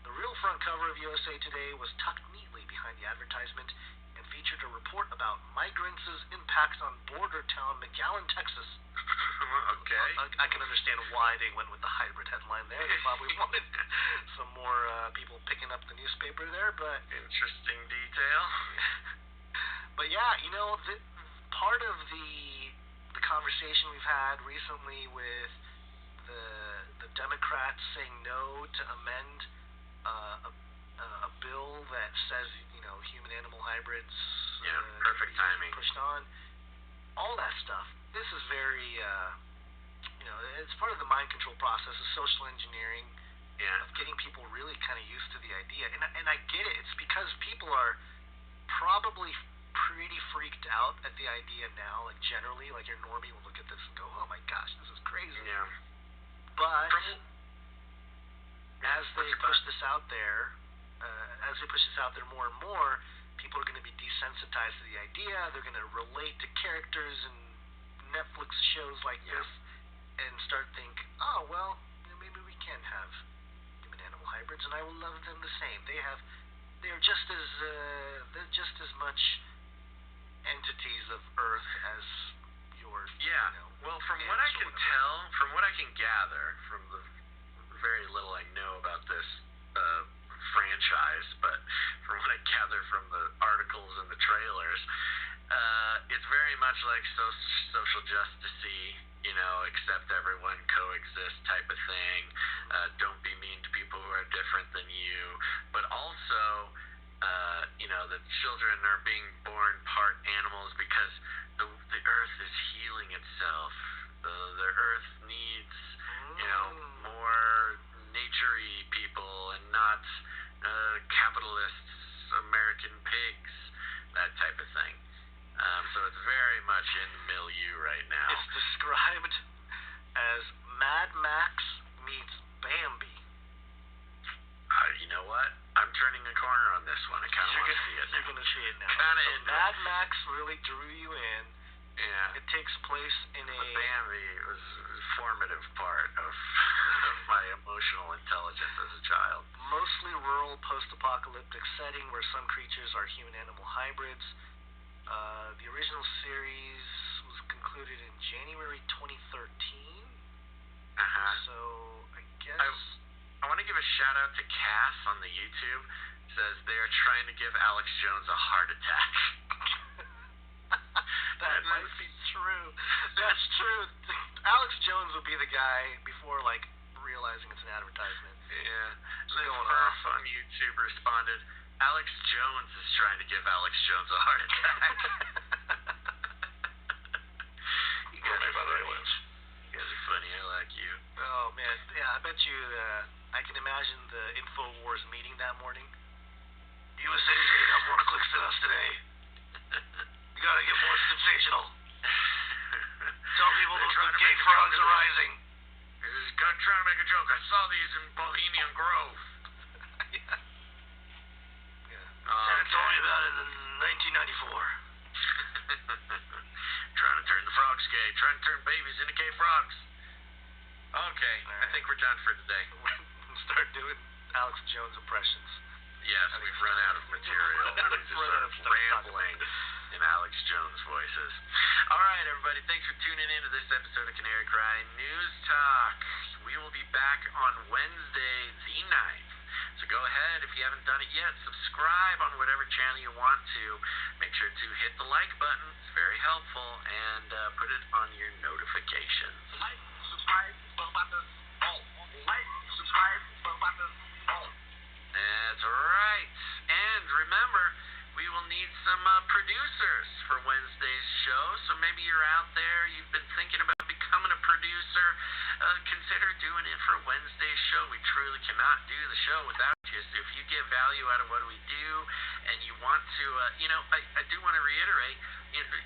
The real front cover of USA Today was tucked neatly behind the advertisement and featured a report about migrants' impacts on border town McAllen, Texas. Okay. I can understand why they went with the hybrid headline there. They probably wanted some more people picking up the newspaper there, but Interesting detail. but yeah, you know, part of the conversation we've had recently with the Democrats saying no to amend a bill that says, you know, human-animal hybrids Yeah, can perfect be timing. pushed on, all that stuff. This is very, you know, it's part of the mind control process of social engineering, Yeah. of getting people really kind of used to the idea. And I get it. It's because people are probably pretty freaked out at the idea now. Like generally, like your normie will look at this and go, "Oh my gosh, this is crazy." Yeah. But From- as What's they your push thought? this out there, more and more, people are going to be desensitized to the idea. They're going to relate to characters and Netflix shows like Yeah. this and start think, oh well, you know, maybe we can have human animal hybrids, and I will love them the same. They're just as much entities of Earth as your Yeah. you know, Well, from ants what I or can whatever. tell, from what I can gather, from the very little I know about this franchise, but from what I gather from the articles and the trailers, it's very much like social justicey, you know, accept everyone, coexist type of thing. Don't be mean to people who are different than you, but also, you know, the children are being born part animals because the earth is healing itself. The earth needs, you know, more nature-y people and not capitalists, American pigs, that type of thing. So it's very much in the milieu right now. It's described as Mad Max meets Bambi. You know what? I'm turning a corner on this one. I kind of want to see it. You're gonna see it now. Kinda So into Mad it. Max really drew you in. Yeah. It takes place in The a Bambi was a formative part of my emotional intelligence as a child. mostly rural post-apocalyptic setting where some creatures are human-animal hybrids. The original series was concluded in January 2013. So I guess I want to give a shout out to Cass on the YouTube. Says they are trying to give Alex Jones a heart attack. that might be true. That's true. Alex Jones would be the guy before like realizing it's an advertisement. Yeah. What's This going Furf on YouTube responded, Alex Jones is trying to give Alex Jones a heart attack. You guys are funny. You guys are funny. I like you. Oh man, yeah, I bet you. I can imagine the InfoWars meeting that morning. USA Today got more clicks than us today. We gotta get more sensational. Tell people They're those trying to gay make a frogs joke are of it. rising. I'm trying to make a joke. I saw these in Bohemian Grove. Yeah. Oh, And told me about it in 1994. Trying to turn the frogs gay. Trying to turn babies into gay frogs. Okay, I think we're done for today. Start doing Alex Jones impressions. Yes, we've run out of material. We just Run out started of stuff to talk rambling in Alex Jones voices. All right, everybody, thanks for tuning in to this episode of Canary Cry News Talk. We will be back on Wednesday the 9th. So go ahead, if you haven't done it yet, subscribe on whatever channel you want to. Make sure to hit the like button. It's very helpful. And put it on your notifications. Like, subscribe, bell button, all. Like, subscribe, bell button, all. That's right. And remember, we will need some producers for Wednesday's show. So maybe you're out there, you've been thinking about becoming a producer. the show without you. So if you get value out of what we do and you want to, I do want to reiterate,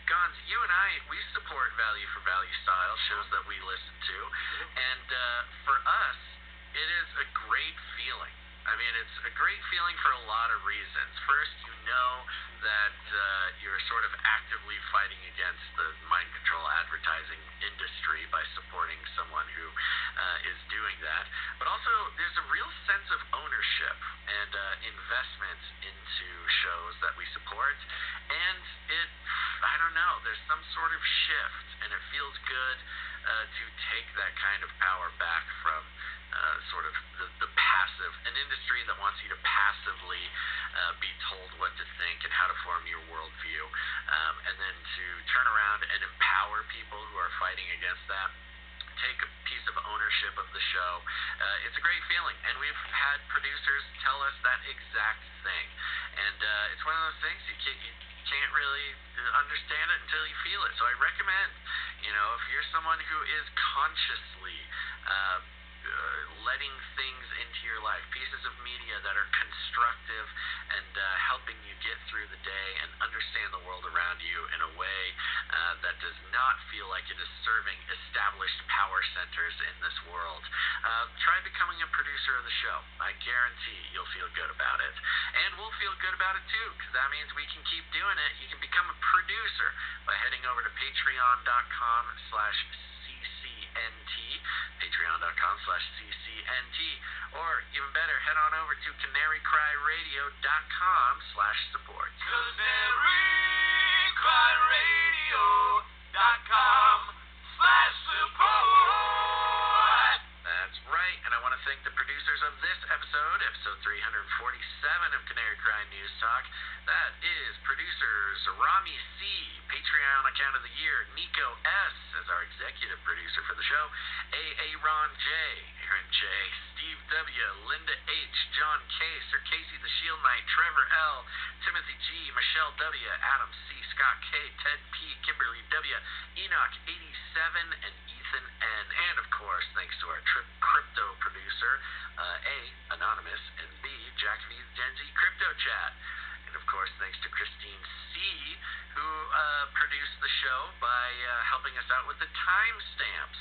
Gons, you and I, we support value for value style shows that we listen to. And for us, it is a great feeling. I mean, it's a great feeling for a lot of reasons. First, you know that you're sort of actively fighting against the mind control advertising industry by supporting someone who is doing that. But also, there's a real sense of ownership and investment into shows that we support. And I don't know, there's some sort of shift, and it feels good to take that kind of power back from sort of the passive, an industry that wants you to passively be told what to think and how to form your worldview, and then to turn around and empower people who are fighting against that, take a piece of ownership of the show. It's a great feeling, and we've had producers tell us that exact thing. And it's one of those things you can't really understand it until you feel it. So I recommend, if you're someone who is consciously letting things into your life, pieces of media that are constructive and helping you get through the day and understand the world around you in a way that does not feel like it is serving established power centers in this world. Try becoming a producer of the show. I guarantee you'll feel good about it. And we'll feel good about it too, because that means we can keep doing it. You can become a producer by heading over to patreon.com/CCNT, patreon.com/CCNT, or even better, head on over to canarycryradio.com/support. canarycryradio.com/support. That's right, and I want to thank the producers of this episode 347 of Canary Cry News Talk. That is producers Rami C., Patreon Account of the Year, Nico S. as our executive producer for the show, Ron J., Aaron J., Steve W., Linda H., John K., Sir Casey the Shield Knight, Trevor L., Timothy G., Michelle W., Adam C., Scott K., Ted P., Kimberly W., Enoch 87, and Ethan N. And of course, thanks to our crypto producer, A, Anonymous, and B, Jack V, Gen Z Crypto Chat. And of course, thanks to Christine C., who produced the show by helping us out with the timestamps.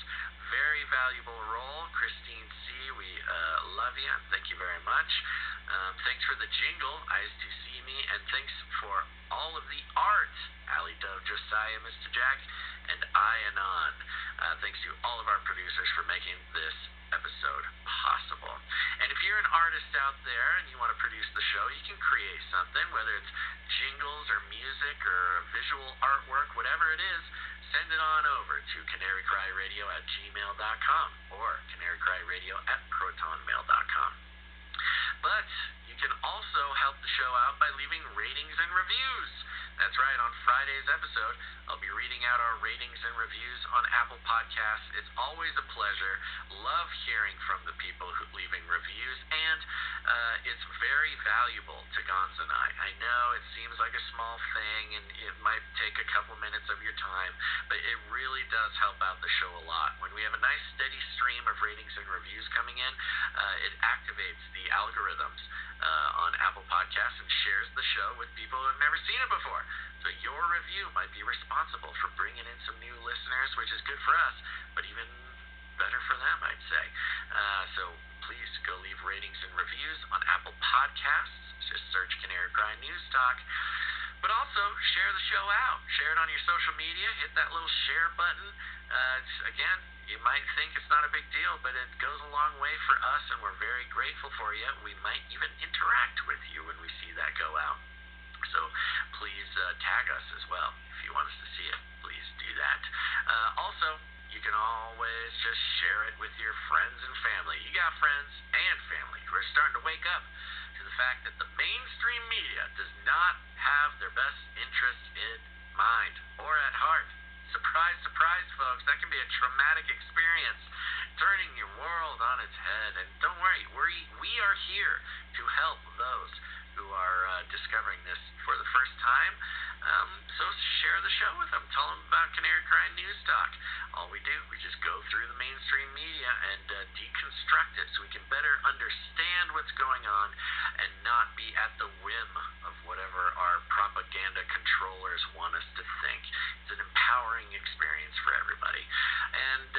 Very valuable role, Christine C. We love you. Thank you very much. Thanks for the jingle, Eyes to See Me, and thanks for all of the art, Allie Dove, Josiah, Mr. Jack, and Anon. Thanks to all of our producers for making this episode possible. And if you're an artist out there and you want to produce the show, you can create something, whether it's jingles or music or visual artwork, whatever it is, send it on over to canarycryradio@gmail.com or canarycryradio@protonmail.com. But you can also help the show out by leaving ratings and reviews. That's right, on Friday's episode, I'll be reading out our ratings and reviews on Apple Podcasts. It's always a pleasure. Love hearing from the people who leaving reviews, and it's very valuable to Gons and I know it seems like a small thing, and it might take a couple minutes of your time, but it really does help out the show a lot. When we have a nice steady stream of ratings and reviews coming in, it activates the algorithms on Apple Podcasts and shares the show with people who have never seen it before. So your review might be responsible for bringing in some new listeners, which is good for us, but even better for them, I'd say. So please go leave ratings and reviews on Apple Podcasts. Just search Canary Cry News Talk. But also, share the show out. Share it on your social media. Hit that little share button. Again, you might think it's not a big deal, but it goes a long way for us, and we're very grateful for you. We might even interact with you when we see that go out. So please tag us as well. If you want us to see it, please do that. Also, you can always just share it with your friends and family. You got friends and family who are starting to wake up to the fact that the mainstream media does not have their best interests in mind or at heart. Surprise, surprise, folks. That can be a traumatic experience, turning your world on its head. And don't worry, we are here to help those who are discovering this for the first time. So share the show with them. Tell them about Canary Cry News Talk. all we do, we just go through the mainstream media and deconstruct it so we can better understand what's going on and not be at the whim of whatever our propaganda controllers want us to think. It's an empowering experience for everybody. And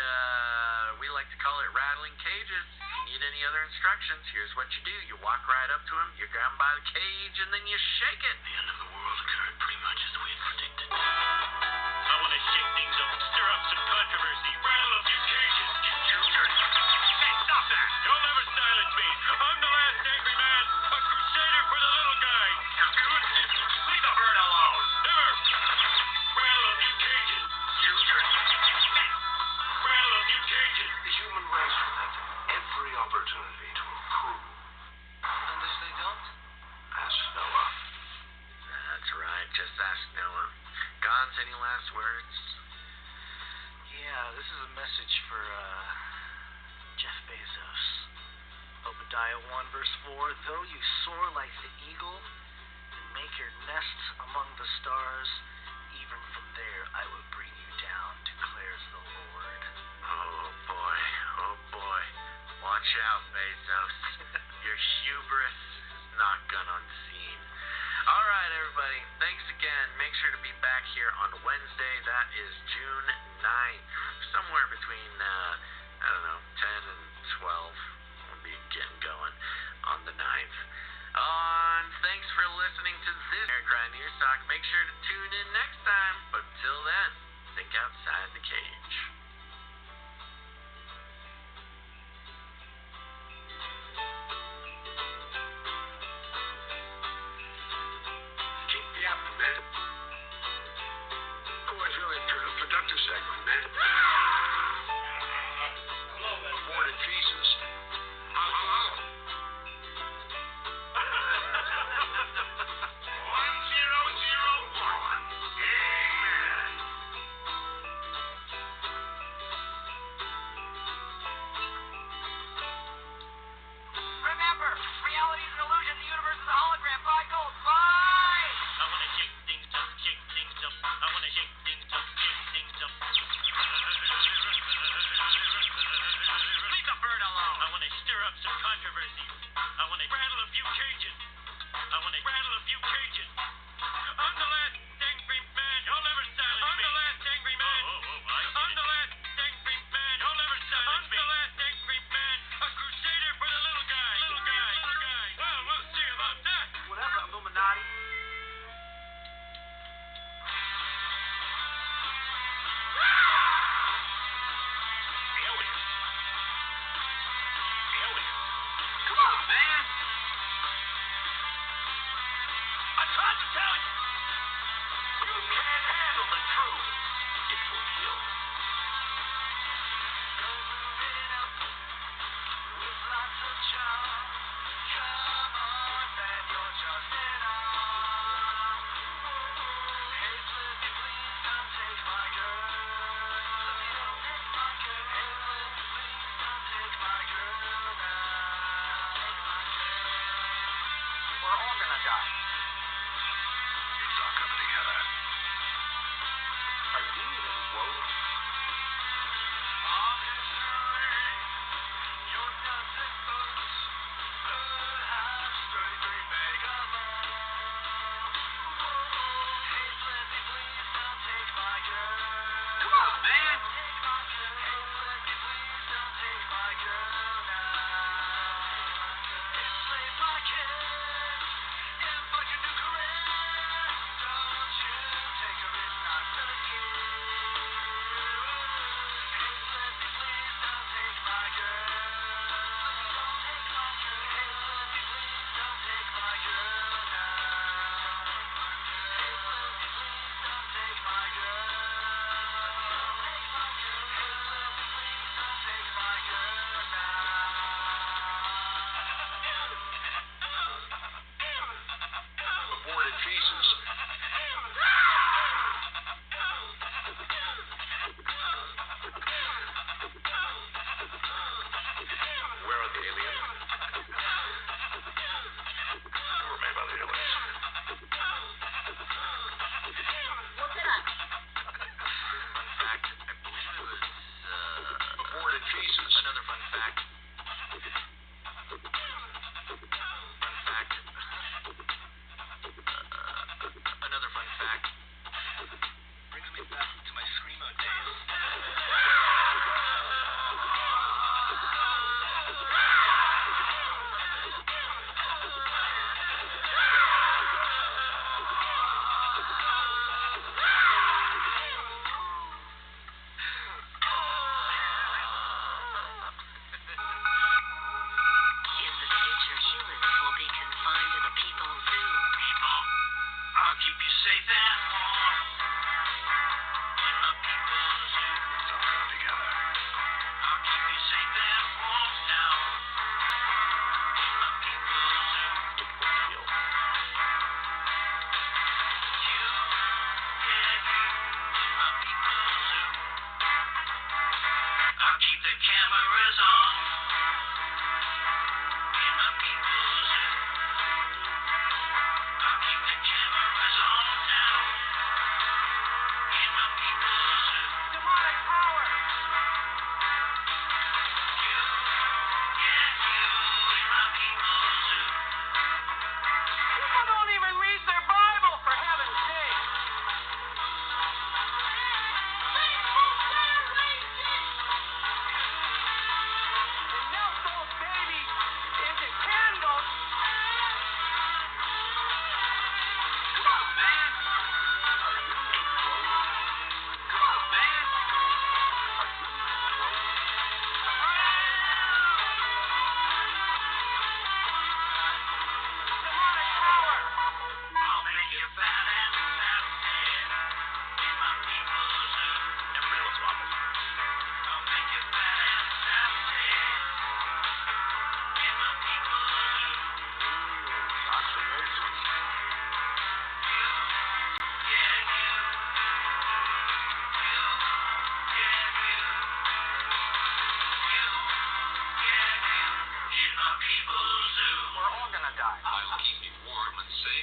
we like to call it rattling cages. If you need any other instructions, here's what you do. You walk right up to him, you grab him by the cage, and then you shake it. The end of the world occurred pretty much as we had predicted. I want to shake things up and stir up some controversy. Rattle a few cages. Hey, stop that! You'll never silence me. I'm the last angry man, a crusader for the little guy. Leave the bird alone. Never! Rattle a few cages. Rattle a few cages. The human race will have every opportunity to improve. And if they don't? Ask Noah. That's right, just ask Noah. Gons, any last words? Yeah, this is a message for Jeff Bezos. Obadiah 1 verse 4, though you soar like the eagle and make your nest among the stars, even from there I will bring you down, declares the Lord. Oh boy. Watch out, Bezos. Your hubris is not gone unseen. All right, everybody. Thanks again. Make sure to be back here on Wednesday. That is June 9th. Somewhere between, 10 and 12. We'll be getting going on the 9th. Thanks for listening to this Eric Ryan News Talk. Make sure to tune in next time. But till then, think outside the cage. Keep me up, man. Oh, it's really a productive segment, man. Aborted feces.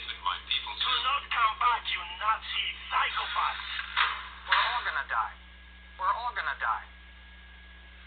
with my people Do too. not come back, you Nazi psychopaths! We're all gonna die. We're all gonna die.